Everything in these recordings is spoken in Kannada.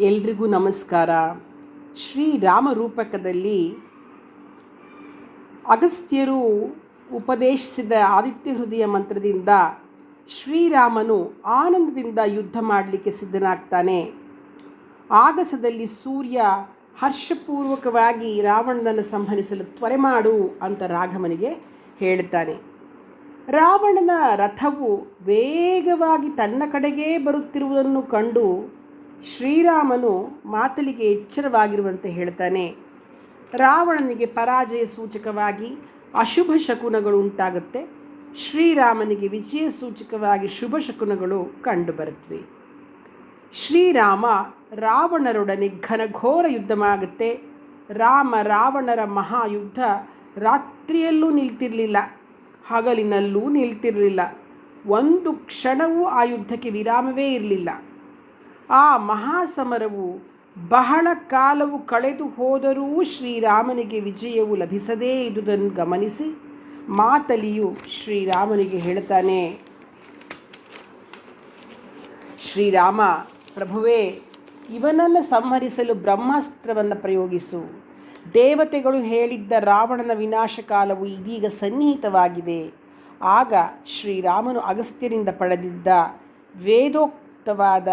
ಎಲ್ರಿಗೂ ನಮಸ್ಕಾರ. ಶ್ರೀರಾಮ ರೂಪಕದಲ್ಲಿ ಅಗಸ್ತ್ಯರು ಉಪದೇಶಿಸಿದ ಆದಿತ್ಯ ಹೃದಯ ಮಂತ್ರದಿಂದ ಶ್ರೀರಾಮನು ಆನಂದದಿಂದ ಯುದ್ಧ ಮಾಡಲಿಕ್ಕೆ ಸಿದ್ಧನಾಗ್ತಾನೆ. ಆಗಸದಲ್ಲಿ ಸೂರ್ಯ ಹರ್ಷಪೂರ್ವಕವಾಗಿ ರಾವಣನನ್ನು ಸಂಹರಿಸಲು ತ್ವರೆ ಮಾಡು ಅಂತ ರಾಘವನಿಗೆ ಹೇಳ್ತಾನೆ. ರಾವಣನ ರಥವು ವೇಗವಾಗಿ ತನ್ನ ಕಡೆಗೇ ಬರುತ್ತಿರುವುದನ್ನು ಕಂಡು ಶ್ರೀರಾಮನು ಮಾತಲಿಗೆ ಎಚ್ಚರವಾಗಿರುವಂತೆ ಹೇಳ್ತಾನೆ. ರಾವಣನಿಗೆ ಪರಾಜಯ ಸೂಚಕವಾಗಿ ಅಶುಭ ಶಕುನಗಳು ಉಂಟಾಗುತ್ತೆ. ಶ್ರೀರಾಮನಿಗೆ ವಿಜಯ ಸೂಚಕವಾಗಿ ಶುಭ ಶಕುನಗಳು ಕಂಡುಬರುತ್ತವೆ. ಶ್ರೀರಾಮ ರಾವಣರೊಡನೆ ಘನಘೋರ ಯುದ್ಧವಾಗುತ್ತೆ. ರಾವಣರ ಮಹಾಯುದ್ಧ ರಾತ್ರಿಯಲ್ಲೂ ನಿಲ್ತಿರಲಿಲ್ಲ, ಹಗಲಿನಲ್ಲೂ ನಿಲ್ತಿರಲಿಲ್ಲ. ಒಂದು ಕ್ಷಣವೂ ಆ ಯುದ್ಧಕ್ಕೆ ವಿರಾಮವೇ ಇರಲಿಲ್ಲ. ಆ ಮಹಾಸಮರವು ಬಹಳ ಕಾಲವು ಕಳೆದು ಹೋದರೂ ಶ್ರೀರಾಮನಿಗೆ ವಿಜಯವು ಲಭಿಸದೇ ಇದ್ದುದನ್ನು ಗಮನಿಸಿ ಮಾತಲಿಯು ಶ್ರೀರಾಮನಿಗೆ ಹೇಳ್ತಾನೆ, ಶ್ರೀರಾಮ ಪ್ರಭುವೇ, ಇವನನ್ನು ಸಂಹರಿಸಲು ಬ್ರಹ್ಮಾಸ್ತ್ರವನ್ನು ಪ್ರಯೋಗಿಸು. ದೇವತೆಗಳು ಹೇಳಿದ್ದ ರಾವಣನ ವಿನಾಶಕಾಲವು ಇದೀಗ ಸನ್ನಿಹಿತವಾಗಿದೆ. ಆಗ ಶ್ರೀರಾಮನು ಅಗಸ್ತ್ಯರಿಂದ ಪಡೆದಿದ್ದ ವೇದೋಕ್ತವಾದ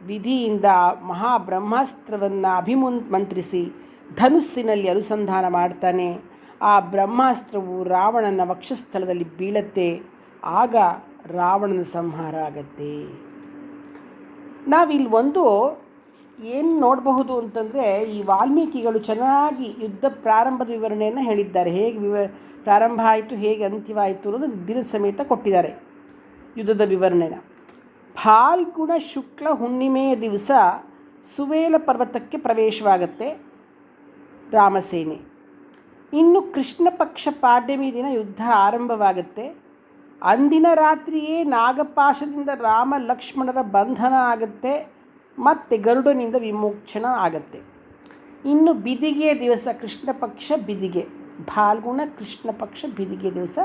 ವಿಧಿಯಿಂದ ಮಹಾಬ್ರಹ್ಮಾಸ್ತ್ರವನ್ನು ಮಂತ್ರಿಸಿ ಧನುಸ್ಸಿನಲ್ಲಿ ಅನುಸಂಧಾನ ಮಾಡ್ತಾನೆ. ಆ ಬ್ರಹ್ಮಾಸ್ತ್ರವು ರಾವಣನ ವಕ್ಷಸ್ಥಳದಲ್ಲಿ ಬೀಳತ್ತೆ. ಆಗ ರಾವಣನ ಸಂಹಾರ ಆಗತ್ತೆ. ನಾವಿಲ್ಲಿ ಏನು ನೋಡಬಹುದು ಅಂತಂದರೆ, ಈ ವಾಲ್ಮೀಕಿಗಳು ಚೆನ್ನಾಗಿ ಯುದ್ಧ ಪ್ರಾರಂಭದ ವಿವರಣೆಯನ್ನು ಹೇಳಿದ್ದಾರೆ. ಹೇಗೆ ಪ್ರಾರಂಭ ಆಯಿತು, ಹೇಗೆ ಅಂತ್ಯವಾಯಿತು ಅನ್ನೋದು ದಿನದ ಸಮೇತ ಕೊಟ್ಟಿದ್ದಾರೆ ಯುದ್ಧದ ವಿವರಣೆನ. ಫಾಲ್ಗುಣ ಶುಕ್ಲ ಹುಣ್ಣಿಮೆಯ ದಿವಸ ಸುವೇಲ ಪರ್ವತಕ್ಕೆ ಪ್ರವೇಶವಾಗುತ್ತೆ ರಾಮಸೇನೆ. ಇನ್ನು ಕೃಷ್ಣ ಪಕ್ಷ ಪಾಡ್ಯಮಿ ದಿನ ಯುದ್ಧ ಆರಂಭವಾಗುತ್ತೆ. ಅಂದಿನ ರಾತ್ರಿಯೇ ನಾಗಪಾಶದಿಂದ ರಾಮ ಲಕ್ಷ್ಮಣರ ಬಂಧನ ಆಗುತ್ತೆ ಮತ್ತು ಗರುಡನಿಂದ ವಿಮೋಚನ ಆಗುತ್ತೆ. ಇನ್ನು ಬಿದಿಗೆಯ ದಿವಸ ಕೃಷ್ಣ ಪಕ್ಷ ಬಿದಿಗೆ, ಫಾಲ್ಗುಣ ಕೃಷ್ಣ ಪಕ್ಷ ಬಿದಿಗೆ ದಿವಸ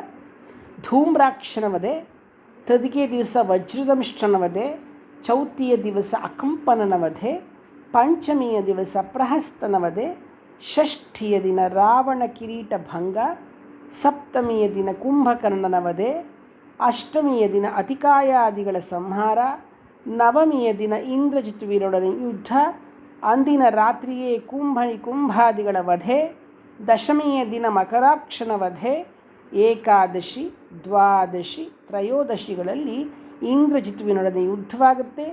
ಧೂಮ್ರಾಕ್ಷನ ವಧೆ, ತದಿಗೆಯ ದಿವಸ ವಜ್ರದಂಷ್ಟ್ರನ ವಧೆ, ಚೌತಿಯ ದಿವಸ ಅಕಂಪನನ ವಧೆ, ಪಂಚಮಿಯ ದಿವಸ ಪ್ರಹಸ್ತನ ವಧೆ, ಷಷ್ಠಿಯ ದಿನ ರಾವಣ ಕಿರೀಟ ಭಂಗ, ಸಪ್ತಮಿಯ ದಿನ ಕುಂಭಕರ್ಣನ ವಧೆ, ಅಷ್ಟಮಿಯ ದಿನ ಅತಿಕಾಯಾದಿಗಳ ಸಂಹಾರ, ನವಮಿಯ ದಿನ ಇಂದ್ರಜಿತುವಿನೊಡನೆ ಯುದ್ಧ, ಅಂದಿನ ರಾತ್ರಿಯೇ ಕುಂಭಾದಿಗಳ ವಧೆ, ದಶಮಿಯ ದಿನ ಮಕರಾಕ್ಷನ ವಧೆ, ಏಕಾದಶಿ, ದ್ವಾದಶಿ, ತ್ರಯೋದಶಿಗಳಲ್ಲಿ ಇಂದ್ರಜಿತುವಿನೊಡನೆ ಯುದ್ಧವಾಗುತ್ತೆ.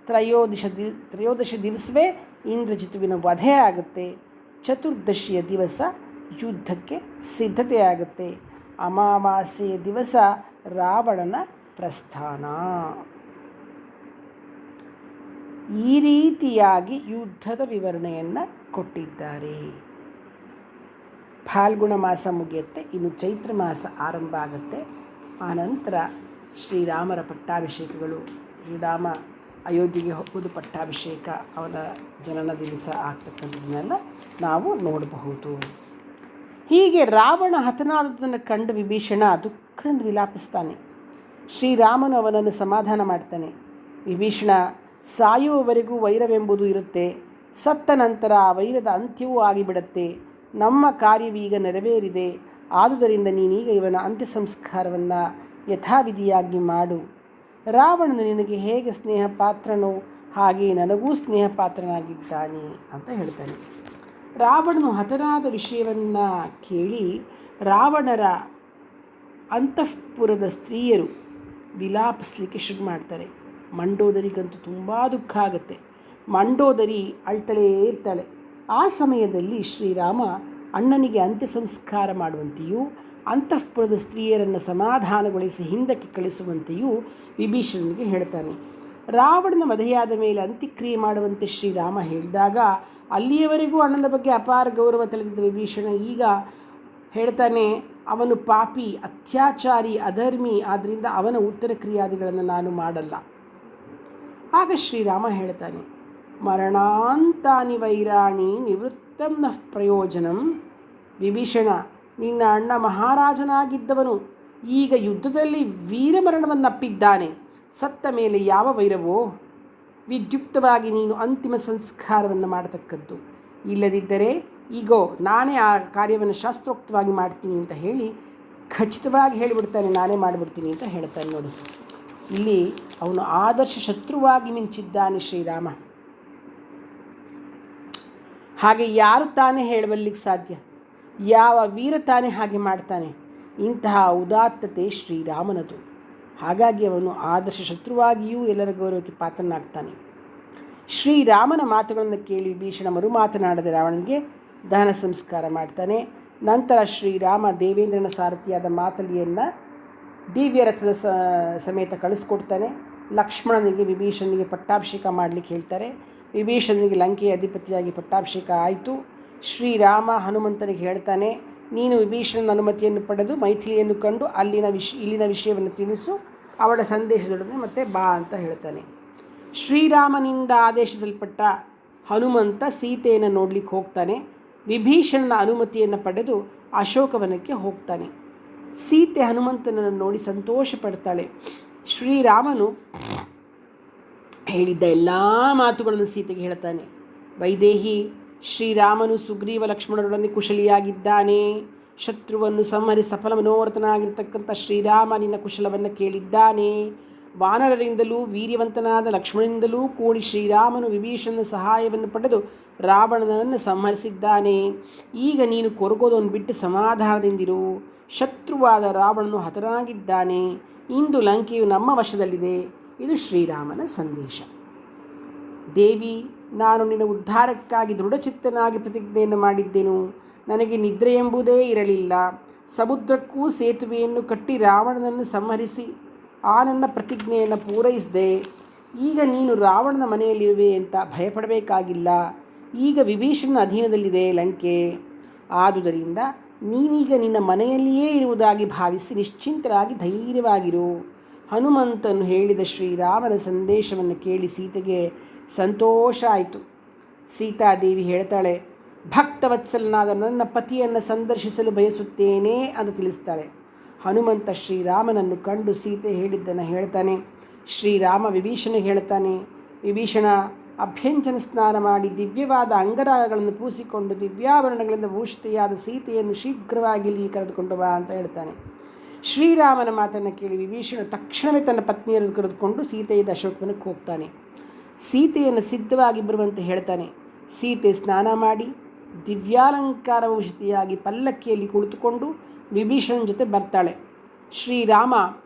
ತ್ರಯೋದಶಿ ದಿವಸವೇ ಇಂದ್ರಜಿತುವಿನ ವಧೆ ಆಗುತ್ತೆ. ಚತುರ್ದಶಿಯ ದಿವಸ ಯುದ್ಧಕ್ಕೆ ಸಿದ್ಧತೆ ಆಗುತ್ತೆ. ಅಮಾವಾಸ್ಯೆಯ ದಿವಸ ರಾವಣನ ಪ್ರಸ್ಥಾನ. ಈ ರೀತಿಯಾಗಿ ಯುದ್ಧದ ವಿವರಣೆಯನ್ನು ಕೊಟ್ಟಿದ್ದಾರೆ. ಫಾಲ್ಗುಣ ಮಾಸ ಮುಗಿಯುತ್ತೆ, ಇನ್ನು ಚೈತ್ರ ಮಾಸ ಆರಂಭ ಆಗುತ್ತೆ. ಆನಂತರ ಶ್ರೀರಾಮರ ಪಟ್ಟಾಭಿಷೇಕಗಳು, ಶ್ರೀರಾಮ ಅಯೋಧ್ಯೆಗೆ ಹೋಗೋದು ಪಟ್ಟಾಭಿಷೇಕ, ಅವನ ಜನನ ದಿವಸ ಆಗ್ತಕ್ಕಂಥದ್ದನ್ನೆಲ್ಲ ನಾವು ನೋಡಬಹುದು. ಹೀಗೆ ರಾವಣ ಹತನಾದದನ್ನು ಕಂಡು ವಿಭೀಷಣ ದುಃಖದಿಂದ ವಿಲಾಪಿಸ್ತಾನೆ. ಶ್ರೀರಾಮನು ಅವನನ್ನು ಸಮಾಧಾನ ಮಾಡ್ತಾನೆ. ವಿಭೀಷಣ, ಸಾಯುವವರೆಗೂ ವೈರವೆಂಬುದು ಇರುತ್ತೆ. ಸತ್ತ ನಂತರ ಆ ವೈರದ ಅಂತ್ಯವೂ ಆಗಿಬಿಡುತ್ತೆ. ನಮ್ಮ ಕಾರ್ಯವೀಗ ನೆರವೇರಿದೆ. ಆದುದರಿಂದ ನೀನೀಗ ಇವನ ಅಂತ್ಯ ಸಂಸ್ಕಾರವನ್ನು ಯಥಾವಿಧಿಯಾಗಿ ಮಾಡು. ರಾವಣನು ನಿನಗೆ ಹೇಗೆ ಸ್ನೇಹ ಪಾತ್ರನೋ ಹಾಗೆ ನನಗೂ ಸ್ನೇಹ ಪಾತ್ರನಾಗಿದ್ದಾನೆ ಅಂತ ಹೇಳ್ತಾನೆ. ರಾವಣನು ಹತನಾದ ವಿಷಯವನ್ನು ಕೇಳಿ ರಾವಣರ ಅಂತಃಪುರದ ಸ್ತ್ರೀಯರು ವಿಲಾಪಿಸಲಿಕ್ಕೆ ಶುರು ಮಾಡ್ತಾರೆ. ಮಂಡೋದರಿಗಂತೂ ತುಂಬ ದುಃಖ ಆಗುತ್ತೆ. ಮಂಡೋದರಿ ಅಳ್ತಲೇ ಇರ್ತಾಳೆ. ಆ ಸಮಯದಲ್ಲಿ ಶ್ರೀರಾಮ ಅಣ್ಣನಿಗೆ ಅಂತ್ಯ ಸಂಸ್ಕಾರ ಮಾಡುವಂತೆಯೂ ಅಂತಃಪುರದ ಸ್ತ್ರೀಯರನ್ನು ಸಮಾಧಾನಗೊಳಿಸಿ ಹಿಂದಕ್ಕೆ ಕಳಿಸುವಂತೆಯೂ ವಿಭೀಷಣನಿಗೆ ಹೇಳ್ತಾನೆ. ರಾವಣನ ವಧೆಯಾದ ಮೇಲೆ ಅಂತ್ಯಕ್ರಿಯೆ ಮಾಡುವಂತೆ ಶ್ರೀರಾಮ ಹೇಳಿದಾಗ ಅಲ್ಲಿಯವರೆಗೂ ಅಣ್ಣನ ಬಗ್ಗೆ ಅಪಾರ ಗೌರವ ತಳೆದಿದ್ದ ವಿಭೀಷಣ ಈಗ ಹೇಳ್ತಾನೆ, ಅವನು ಪಾಪಿ, ಅತ್ಯಾಚಾರಿ, ಅಧರ್ಮಿ, ಆದ್ದರಿಂದ ಅವನ ಉತ್ತರ ಕ್ರಿಯಾದಿಗಳನ್ನು ನಾನು ಮಾಡಲ್ಲ. ಆಗ ಶ್ರೀರಾಮ ಹೇಳ್ತಾನೆ, ಮರಣಾಂತಾನಿ ವೈರಾಣಿ ನಿವೃತ್ತಂ ನ ಪ್ರಯೋಜನಂ. ವಿಭೀಷಣ, ನಿನ್ನ ಅಣ್ಣ ಮಹಾರಾಜನಾಗಿದ್ದವನು ಈಗ ಯುದ್ಧದಲ್ಲಿ ವೀರಮರಣವನ್ನಪ್ಪಿದ್ದಾನೆ. ಸತ್ತ ಮೇಲೆ ಯಾವ ವೈರವೋ? ವಿದ್ಯುಕ್ತವಾಗಿ ನೀನು ಅಂತಿಮ ಸಂಸ್ಕಾರವನ್ನು ಮಾಡತಕ್ಕದ್ದು. ಇಲ್ಲದಿದ್ದರೆ ಈಗೋ ನಾನೇ ಆ ಕಾರ್ಯವನ್ನು ಶಾಸ್ತ್ರೋಕ್ತವಾಗಿ ಮಾಡ್ತೀನಿ ಅಂತ ಹೇಳಿ ಖಚಿತವಾಗಿ ಹೇಳಿಬಿಡ್ತಾನೆ, ನಾನೇ ಮಾಡಿಬಿಡ್ತೀನಿ ಅಂತ ಹೇಳ್ತಾನೆ. ನೋಡಿ, ಇಲ್ಲಿ ಅವನು ಆದರ್ಶ ಶತ್ರುವಾಗಿ ಮಿಂಚಿದ್ದಾನೆ ಶ್ರೀರಾಮ. ಹಾಗೆ ಯಾರು ತಾನೇ ಹೇಳಬಲ್ಲಿಗೆ ಸಾಧ್ಯ? ಯಾವ ವೀರ ತಾನೇ ಹಾಗೆ ಮಾಡ್ತಾನೆ? ಇಂತಹ ಉದಾತ್ತತೆ ಶ್ರೀರಾಮನದು. ಹಾಗಾಗಿ ಅವನು ಆದರ್ಶ ಶತ್ರುವಾಗಿಯೂ ಎಲ್ಲರ ಗೌರವಕ್ಕೆ ಪಾತ್ರನಾಗ್ತಾನೆ. ಶ್ರೀರಾಮನ ಮಾತುಗಳನ್ನು ಕೇಳಿ ವಿಭೀಷಣ ಮರು ಮಾತನಾಡದೆ ರಾವಣನಿಗೆ ದಹನ ಸಂಸ್ಕಾರ ಮಾಡ್ತಾನೆ. ನಂತರ ಶ್ರೀರಾಮ ದೇವೇಂದ್ರನ ಸಾರಥಿಯಾದ ಮಾತಲಿಯನ್ನು ದಿವ್ಯ ರಥದ ಸಮೇತ ಕಳಿಸ್ಕೊಡ್ತಾನೆ. ಲಕ್ಷ್ಮಣನಿಗೆ ವಿಭೀಷಣನಿಗೆ ಪಟ್ಟಾಭಿಷೇಕ ಮಾಡಲಿಕ್ಕೆ ಹೇಳ್ತಾರೆ. ವಿಭೀಷಣನಿಗೆ ಲಂಕೆಯ ಅಧಿಪತಿಯಾಗಿ ಪಟ್ಟಾಭಿಷೇಕ ಆಯಿತು. ಶ್ರೀರಾಮ ಹನುಮಂತನಿಗೆ ಹೇಳ್ತಾನೆ, ನೀನು ವಿಭೀಷಣನ ಅನುಮತಿಯನ್ನು ಪಡೆದು ಮೈಥಿಲಿಯನ್ನು ಕಂಡು ಇಲ್ಲಿನ ವಿಷಯವನ್ನು ತಿಳಿಸು, ಅವಳ ಸಂದೇಶದೊಡನೆ ಮತ್ತೆ ಬಾ ಅಂತ ಹೇಳ್ತಾನೆ. ಶ್ರೀರಾಮನಿಂದ ಆದೇಶಿಸಲ್ಪಟ್ಟ ಹನುಮಂತ ಸೀತೆಯನ್ನು ನೋಡಲಿಕ್ಕೆ ಹೋಗ್ತಾನೆ. ವಿಭೀಷಣನ ಅನುಮತಿಯನ್ನು ಪಡೆದು ಅಶೋಕವನಕ್ಕೆ ಹೋಗ್ತಾನೆ. ಸೀತೆ ಹನುಮಂತನನ್ನು ನೋಡಿ ಸಂತೋಷ ಪಡ್ತಾಳೆ. ಶ್ರೀರಾಮನು ಹೇಳಿದ್ದ ಎಲ್ಲ ಮಾತುಗಳನ್ನು ಸೀತೆಗೆ ಹೇಳ್ತಾನೆ. ವೈದೇಹಿ, ಶ್ರೀರಾಮನು ಸುಗ್ರೀವ ಲಕ್ಷ್ಮಣರೊಡನೆ ಕುಶಲಿಯಾಗಿದ್ದಾನೆ. ಶತ್ರುವನ್ನು ಸಂಹರಿಸಿ ಸಫಲ ಮನೋರಥನಾಗಿರ್ತಕ್ಕಂಥ ಶ್ರೀರಾಮ ನಿನ್ನ ಕುಶಲವನ್ನು ಕೇಳಿದ್ದಾನೆ. ವಾನರರಿಂದಲೂ ವೀರ್ಯವಂತನಾದ ಲಕ್ಷ್ಮಣನಿಂದಲೂ ಕೂಡಿ ಶ್ರೀರಾಮನು ವಿಭೀಷಣನ ಸಹಾಯವನ್ನು ಪಡೆದು ರಾವಣನನ್ನು ಸಂಹರಿಸಿದ್ದಾನೆ. ಈಗ ನೀನು ಕೊರಗೋದನ್ನು ಬಿಟ್ಟು ಸಮಾಧಾನದಿಂದಿರು. ಶತ್ರುವಾದ ರಾವಣನು ಹತನಾಗಿದ್ದಾನೆ. ಇಂದು ಲಂಕೆಯು ನಮ್ಮ ವಶದಲ್ಲಿದೆ. ಇದು ಶ್ರೀರಾಮನ ಸಂದೇಶ. ದೇವಿ, ನಾನು ನಿನ್ನ ಉದ್ಧಾರಕ್ಕಾಗಿ ದೃಢಚಿತ್ತನಾಗಿ ಪ್ರತಿಜ್ಞೆಯನ್ನು ಮಾಡಿದ್ದೆನು. ನನಗೆ ನಿದ್ರೆ ಎಂಬುದೇ ಇರಲಿಲ್ಲ. ಸಮುದ್ರಕ್ಕೂ ಸೇತುವೆಯನ್ನು ಕಟ್ಟಿ ರಾವಣನನ್ನು ಸಂಹರಿಸಿ ಆ ನನ್ನ ಪ್ರತಿಜ್ಞೆಯನ್ನು ಪೂರೈಸಿದೆ. ಈಗ ನೀನು ರಾವಣನ ಮನೆಯಲ್ಲಿರುವೆ ಅಂತ ಭಯಪಡಬೇಕಾಗಿಲ್ಲ. ಈಗ ವಿಭೀಷಣನ ಅಧೀನದಲ್ಲಿದೆ ಲಂಕೆ. ಆದುದರಿಂದ ನೀನೀಗ ನಿನ್ನ ಮನೆಯಲ್ಲಿಯೇ ಇರುವುದಾಗಿ ಭಾವಿಸಿ ನಿಶ್ಚಿಂತರಾಗಿ ಧೈರ್ಯವಾಗಿರು. ಹನುಮಂತನು ಹೇಳಿದ ಶ್ರೀರಾಮನ ಸಂದೇಶವನ್ನು ಕೇಳಿ ಸೀತೆಗೆ ಸಂತೋಷ ಆಯಿತು. ಸೀತಾದೇವಿ ಹೇಳ್ತಾಳೆ, ಭಕ್ತವತ್ಸಲನಾದ ನನ್ನ ಪತಿಯನ್ನು ಸಂದರ್ಶಿಸಲು ಬಯಸುತ್ತೇನೆ ಅಂತ ತಿಳಿಸ್ತಾಳೆ. ಹನುಮಂತ ಶ್ರೀರಾಮನನ್ನು ಕಂಡು ಸೀತೆ ಹೇಳಿದ್ದನ್ನು ಹೇಳ್ತಾನೆ. ಶ್ರೀರಾಮ ವಿಭೀಷಣ ಹೇಳ್ತಾನೆ, ವಿಭೀಷಣ, ಅಭ್ಯಂಜನ ಸ್ನಾನ ಮಾಡಿ ದಿವ್ಯವಾದ ಅಂಗರಾಗಗಳನ್ನು ಪೂಸಿಕೊಂಡು ದಿವ್ಯಾಭರಣಗಳಿಂದ ಭೂಷಿತೆಯಾದ ಸೀತೆಯನ್ನು ಶೀಘ್ರವಾಗಿ ಇಲ್ಲಿ ಕರೆದುಕೊಂಡು ಬಾ ಅಂತ ಹೇಳ್ತಾನೆ. ಶ್ರೀರಾಮನ ಮಾತನ್ನು ಕೇಳಿ ವಿಭೀಷಣ ತಕ್ಷಣವೇ ತನ್ನ ಪತ್ನಿಯರನ್ನು ಕರೆದುಕೊಂಡು ಸೀತೆಯಿಂದ ಅಶೋಕವನಕ್ಕೆ ಹೋಗ್ತಾನೆ. ಸೀತೆಯನ್ನು ಸಿದ್ಧವಾಗಿ ಬರುವಂತೆ ಹೇಳ್ತಾನೆ. ಸೀತೆ ಸ್ನಾನ ಮಾಡಿ ದಿವ್ಯಾಲಂಕಾರ ಭೂಷಿತೆಯಾಗಿ ಪಲ್ಲಕ್ಕಿಯಲ್ಲಿ ಕುಳಿತುಕೊಂಡು ವಿಭೀಷಣನ ಜೊತೆ ಬರ್ತಾಳೆ. ಶ್ರೀರಾಮ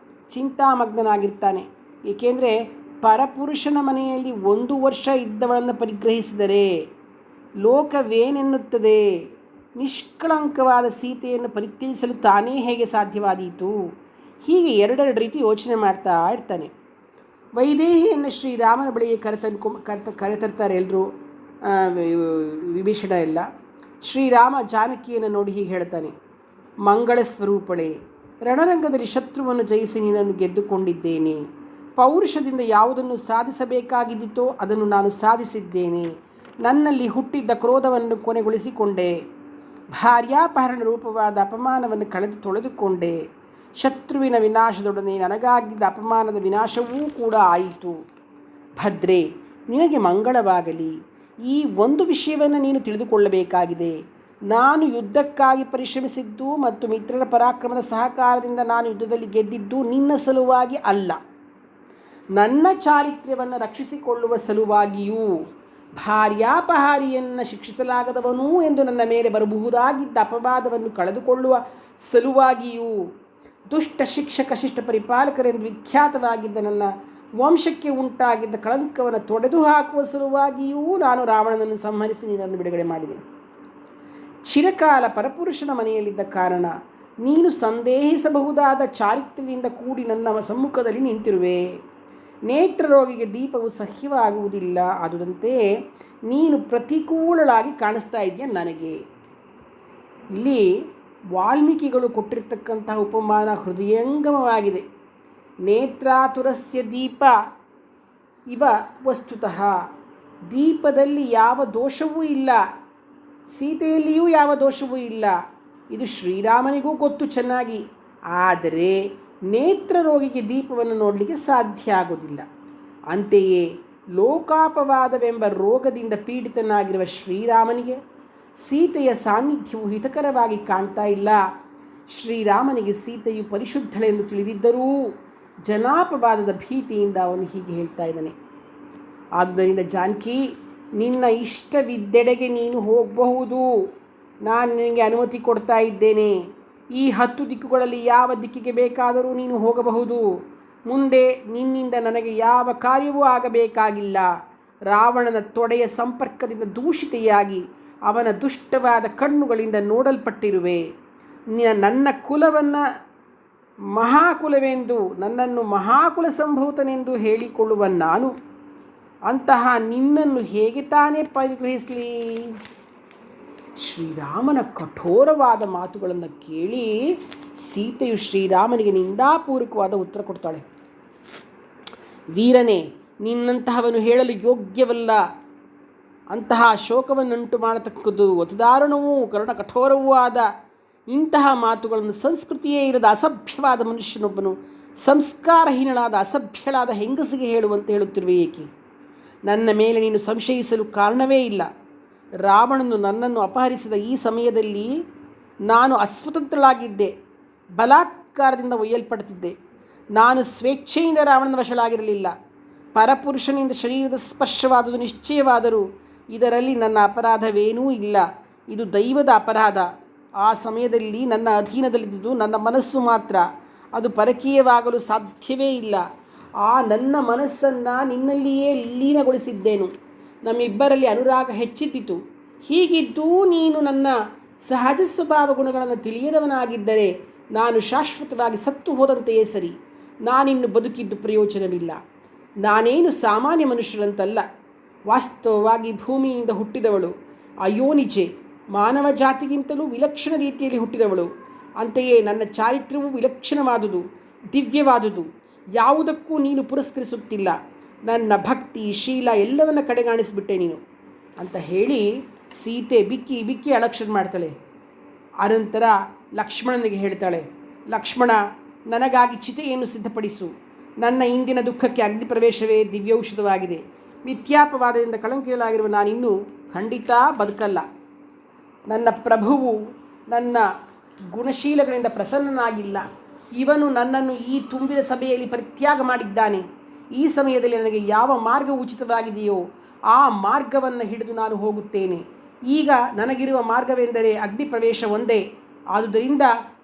ಚಿಂತಾಮಗ್ನನಾಗಿರ್ತಾನೆ. ಏಕೆಂದರೆ ಪರಪುರುಷನ ಮನೆಯಲ್ಲಿ 1 ವರ್ಷ ಇದ್ದವಳನ್ನು ಪರಿಗ್ರಹಿಸಿದರೆ ಲೋಕವೇನೆನ್ನುತ್ತದೆ? ನಿಷ್ಕಳಂಕವಾದ ಸೀತೆಯನ್ನು ಪರಿತ್ಯಜಿಸಲು ತಾನೇ ಹೇಗೆ ಸಾಧ್ಯವಾದೀತು? ಹೀಗೆ ಎರಡೆರಡು ರೀತಿ ಯೋಚನೆ ಮಾಡ್ತಾ ಇರ್ತಾನೆ. ವೈದೇಹಿಯನ್ನು ಶ್ರೀರಾಮನ ಬಳಿಗೆ ಕರೆತರ್ತಾರೆ ಎಲ್ಲರೂ, ವಿಭೀಷಣ ಎಲ್ಲ. ಶ್ರೀರಾಮ ಜಾನಕಿಯನ್ನು ನೋಡಿ ಹೀಗೆ ಹೇಳ್ತಾನೆ, ಮಂಗಳ ಸ್ವರೂಪಳೆ, ರಣರಂಗದಲ್ಲಿ ಶತ್ರುವನ್ನು ಜಯಿಸಿ ನೀನನ್ನು ಗೆದ್ದುಕೊಂಡಿದ್ದೇನೆ. ಪೌರುಷದಿಂದ ಯಾವುದನ್ನು ಸಾಧಿಸಬೇಕಾಗಿದ್ದಿತೋ ಅದನ್ನು ನಾನು ಸಾಧಿಸಿದ್ದೇನೆ. ನನ್ನಲ್ಲಿ ಹುಟ್ಟಿದ್ದ ಕ್ರೋಧವನ್ನು ಕೊನೆಗೊಳಿಸಿಕೊಂಡೆ. ಭಾರ್ಯಾಪಹರಣ ರೂಪವಾದ ಅಪಮಾನವನ್ನು ತೊಳೆದುಕೊಂಡೆ. ಶತ್ರುವಿನ ವಿನಾಶದೊಡನೆ ನನಗಾಗಿದ್ದ ಅಪಮಾನದ ವಿನಾಶವೂ ಕೂಡ ಆಯಿತು. ಭದ್ರೆ, ನಿನಗೆ ಮಂಗಳವಾಗಲಿ. ಈ ಒಂದು ವಿಷಯವನ್ನು ನೀನು ತಿಳಿದುಕೊಳ್ಳಬೇಕಾಗಿದೆ. ನಾನು ಯುದ್ಧಕ್ಕಾಗಿ ಪರಿಶ್ರಮಿಸಿದ್ದು ಮತ್ತು ಮಿತ್ರರ ಪರಾಕ್ರಮದ ಸಹಕಾರದಿಂದ ನಾನು ಯುದ್ಧದಲ್ಲಿ ಗೆದ್ದಿದ್ದು ನಿನ್ನ ಸಲುವಾಗಿ ಅಲ್ಲ, ನನ್ನ ಚಾರಿತ್ರ್ಯವನ್ನು ರಕ್ಷಿಸಿಕೊಳ್ಳುವ ಸಲುವಾಗಿಯೂ, ಭಾರ್ಯಾಪಹಾರಿಯನ್ನು ಶಿಕ್ಷಿಸಲಾಗದವನೂ ಎಂದು ನನ್ನ ಮೇಲೆ ಬರಬಹುದಾಗಿದ್ದ ಅಪವಾದವನ್ನು ಕಳೆದುಕೊಳ್ಳುವ ಸಲುವಾಗಿಯೂ, ದುಷ್ಟ ಶಿಕ್ಷಕ ಶಿಷ್ಟ ಪರಿಪಾಲಕರೆಂದು ವಿಖ್ಯಾತವಾಗಿದ್ದ ನನ್ನ ವಂಶಕ್ಕೆ ಉಂಟಾಗಿದ್ದ ಕಳಂಕವನ್ನು ತೊಡೆದು ಹಾಕುವ ಸಲುವಾಗಿಯೂ ನಾನು ರಾವಣನನ್ನು ಸಂಹರಿಸಿ ನೀನನ್ನು ಬಿಡುಗಡೆ ಮಾಡಿದೆ. ಚಿರಕಾಲ ಪರಪುರುಷನ ಮನೆಯಲ್ಲಿದ್ದ ಕಾರಣ ನೀನು ಸಂದೇಹಿಸಬಹುದಾದ ಚಾರಿತ್ರ್ಯದಿಂದ ಕೂಡಿ ನನ್ನ ಸಮ್ಮುಖದಲ್ಲಿ ನಿಂತಿರುವೆ. ನೇತ್ರ ರೋಗಿಗೆ ದೀಪವು ಸಹ್ಯವಾಗುವುದಿಲ್ಲ. ಆದುದಂತೆಯೇ ನೀನು ಪ್ರತಿಕೂಲಳಾಗಿ ಕಾಣಿಸ್ತಾ ಇದೆಯಾ ನನಗೆ. ಇಲ್ಲಿ ವಾಲ್ಮೀಕಿಗಳು ಕೊಟ್ಟಿರ್ತಕ್ಕಂತಹ ಉಪಮಾನ ಹೃದಯಂಗಮವಾಗಿದೆ. ನೇತ್ರಾತುರಸ್ಯ ದೀಪ ಇವ ವಸ್ತುತಃ. ದೀಪದಲ್ಲಿ ಯಾವ ದೋಷವೂ ಇಲ್ಲ, ಸೀತೆಯಲ್ಲಿಯೂ ಯಾವ ದೋಷವೂ ಇಲ್ಲ. ಇದು ಶ್ರೀರಾಮನಿಗೂ ಗೊತ್ತು ಚೆನ್ನಾಗಿ. ಆದರೆ ನೇತ್ರ ರೋಗಿಗೆ ದೀಪವನ್ನು ನೋಡಲಿಕ್ಕೆ ಸಾಧ್ಯ ಆಗೋದಿಲ್ಲ. ಅಂತೆಯೇ ಲೋಕಾಪವಾದವೆಂಬ ರೋಗದಿಂದ ಪೀಡಿತನಾಗಿರುವ ಶ್ರೀರಾಮನಿಗೆ ಸೀತೆಯ ಸಾನ್ನಿಧ್ಯವು ಹಿತಕರವಾಗಿ ಕಾಣ್ತಾ ಇಲ್ಲ. ಶ್ರೀರಾಮನಿಗೆ ಸೀತೆಯು ಪರಿಶುದ್ಧಳೆಂದು ತಿಳಿದಿದ್ದರೂ ಜನಾಪವಾದದ ಭೀತಿಯಿಂದ ಅವನು ಹೀಗೆ ಹೇಳ್ತಾ ಇದ್ದಾನೆ. ಆದ್ದರಿಂದ ಜಾನಕಿ, ನಿನ್ನ ಇಷ್ಟವಿದ್ದೆಡೆಗೆ ನೀನು ಹೋಗಬಹುದು. ನಾನು ನಿನಗೆ ಅನುಮತಿ ಕೊಡ್ತಾ ಇದ್ದೇನೆ. ಈ 10 ದಿಕ್ಕುಗಳಲ್ಲಿ ಯಾವ ದಿಕ್ಕಿಗೆ ಬೇಕಾದರೂ ನೀನು ಹೋಗಬಹುದು. ಮುಂದೆ ನಿನ್ನಿಂದ ನನಗೆ ಯಾವ ಕಾರ್ಯವೂ ಆಗಬೇಕಾಗಿಲ್ಲ. ರಾವಣನ ತೊಡೆಯ ಸಂಪರ್ಕದಿಂದ ದೂಷಿತೆಯಾಗಿ ಅವನ ದುಷ್ಟವಾದ ಕಣ್ಣುಗಳಿಂದ ನೋಡಲ್ಪಟ್ಟಿರುವೆ. ನನ್ನ ಕುಲವನ್ನು ಮಹಾಕುಲವೆಂದು, ನನ್ನನ್ನು ಮಹಾಕುಲ ಸಂಭೂತನೆಂದು ಹೇಳಿಕೊಳ್ಳುವ ನಾನು ಅಂತಹ ನಿನ್ನನ್ನು ಹೇಗೆ ತಾನೇ ಪರಿಗ್ರಹಿಸಲಿ? ಶ್ರೀರಾಮನ ಕಠೋರವಾದ ಮಾತುಗಳನ್ನು ಕೇಳಿ ಸೀತೆಯು ಶ್ರೀರಾಮನಿಗೆ ನಿಂದಾಪೂರ್ವಕವಾದ ಉತ್ತರ ಕೊಡ್ತಾಳೆ. ವೀರನೇ, ನಿನ್ನಂತಹವನು ಹೇಳಲು ಯೋಗ್ಯವಲ್ಲ. ಅಂತಹ ಶೋಕವನ್ನುಂಟು ಮಾಡತಕ್ಕದ್ದು ಅತಿದಾರುಣವೂ ಕರುಣ ಕಠೋರವೂ ಆದ ಇಂತಹ ಮಾತುಗಳನ್ನು ಸಂಸ್ಕೃತಿಯೇ ಇರದ ಅಸಭ್ಯವಾದ ಮನುಷ್ಯನೊಬ್ಬನು ಸಂಸ್ಕಾರಹೀನಳಾದ ಅಸಭ್ಯಳಾದ ಹೆಂಗಸಿಗೆ ಹೇಳುವಂತೆ ಹೇಳುತ್ತಿರುವೆ ಏಕೆ? ನನ್ನ ಮೇಲೆ ನೀನು ಸಂಶಯಿಸಲು ಕಾರಣವೇ ಇಲ್ಲ. ರಾವಣನು ನನ್ನನ್ನು ಅಪಹರಿಸಿದ ಈ ಸಮಯದಲ್ಲಿ ನಾನು ಅಸ್ವತಂತ್ರಳಾಗಿದ್ದೆ, ಬಲಾತ್ಕಾರದಿಂದ ಒಯ್ಯಲ್ಪಡುತ್ತಿದ್ದೆ. ನಾನು ಸ್ವೇಚ್ಛೆಯಿಂದ ರಾವಣನ ವಶಳಾಗಿರಲಿಲ್ಲ. ಪರಪುರುಷನಿಂದ ಶರೀರದ ಸ್ಪರ್ಶವಾದುದು ನಿಶ್ಚಯವಾದರೂ ಇದರಲ್ಲಿ ನನ್ನ ಅಪರಾಧವೇನೂ ಇಲ್ಲ. ಇದು ದೈವದ ಅಪರಾಧ. ಆ ಸಮಯದಲ್ಲಿ ನನ್ನ ಅಧೀನದಲ್ಲಿದ್ದುದು ನನ್ನ ಮನಸ್ಸು ಮಾತ್ರ. ಅದು ಪರಕೀಯವಾಗಲು ಸಾಧ್ಯವೇ ಇಲ್ಲ. ಆ ನನ್ನ ಮನಸ್ಸನ್ನು ನಿನ್ನಲ್ಲಿಯೇ ಲೀನಗೊಳಿಸಿದ್ದೇನು. ನಮ್ಮಿಬ್ಬರಲ್ಲಿ ಅನುರಾಗ ಹೆಚ್ಚಿದ್ದಿತು. ಹೀಗಿದ್ದೂ ನೀನು ನನ್ನ ಸಹಜ ಸ್ವಭಾವ ಗುಣಗಳನ್ನು ತಿಳಿಯದವನಾಗಿದ್ದರೆ ನಾನು ಶಾಶ್ವತವಾಗಿ ಸತ್ತು ಹೋದಂತೆಯೇ ಸರಿ. ನಾನಿನ್ನು ಬದುಕಿದ್ದು ಪ್ರಯೋಜನವಿಲ್ಲ. ನಾನೇನು ಸಾಮಾನ್ಯ ಮನುಷ್ಯರಂತಲ್ಲ. ವಾಸ್ತವವಾಗಿ ಭೂಮಿಯಿಂದ ಹುಟ್ಟಿದವಳು, ಅಯೋನಿಜೆ, ಮಾನವ ಜಾತಿಗಿಂತಲೂ ವಿಲಕ್ಷಣ ರೀತಿಯಲ್ಲಿ ಹುಟ್ಟಿದವಳು. ಅಂತೆಯೇ ನನ್ನ ಚಾರಿತ್ರ್ಯವೂ ವಿಲಕ್ಷಣವಾದುದು, ದಿವ್ಯವಾದುದು. ಯಾವುದಕ್ಕೂ ನೀನು ಪುರಸ್ಕರಿಸುತ್ತಿಲ್ಲ. ನನ್ನ ಭಕ್ತಿ, ಶೀಲ ಎಲ್ಲವನ್ನ ಕಡೆಗಾಣಿಸಿಬಿಟ್ಟೆ ನೀನು ಅಂತ ಹೇಳಿ ಸೀತೆ ಬಿಕ್ಕಿ ಬಿಕ್ಕಿ ಅಳಕ್ಷಣ ಮಾಡ್ತಾಳೆ. ಅನಂತರ ಲಕ್ಷ್ಮಣನಿಗೆ ಹೇಳ್ತಾಳೆ, ಲಕ್ಷ್ಮಣ, ನನಗಾಗಿ ಚಿತೆಯನ್ನು ಸಿದ್ಧಪಡಿಸು. ನನ್ನ ಇಂದಿನ ದುಃಖಕ್ಕೆ ಅಗ್ನಿ ಪ್ರವೇಶವೇ ದಿವ್ಯೌಷಧವಾಗಿದೆ. ಮಿಥ್ಯಾಪವಾದದಿಂದ ಕಳಂಕಿಸಲಾಗಿರುವ ನಾನಿನ್ನೂ ಖಂಡಿತ ಬದುಕಲ್ಲ. ನನ್ನ ಪ್ರಭುವು ನನ್ನ ಗುಣಶೀಲಗಳಿಂದ ಪ್ರಸನ್ನನಾಗಿಲ್ಲ. ಇವನು ನನ್ನನ್ನು ಈ ತುಂಬಿದ ಸಭೆಯಲ್ಲಿ ಪರಿತ್ಯಾಗ ಮಾಡಿದ್ದಾನೆ. ಈ ಸಮಯದಲ್ಲಿ ನನಗೆ ಯಾವ ಮಾರ್ಗ ಉಚಿತವಾಗಿದೆಯೋ ಆ ಮಾರ್ಗವನ್ನು ಹಿಡಿದು ನಾನು ಹೋಗುತ್ತೇನೆ. ಈಗ ನನಗಿರುವ ಮಾರ್ಗವೆಂದರೆ ಅಗ್ನಿ ಪ್ರವೇಶ ಒಂದೇ. ಆದುದರಿಂದ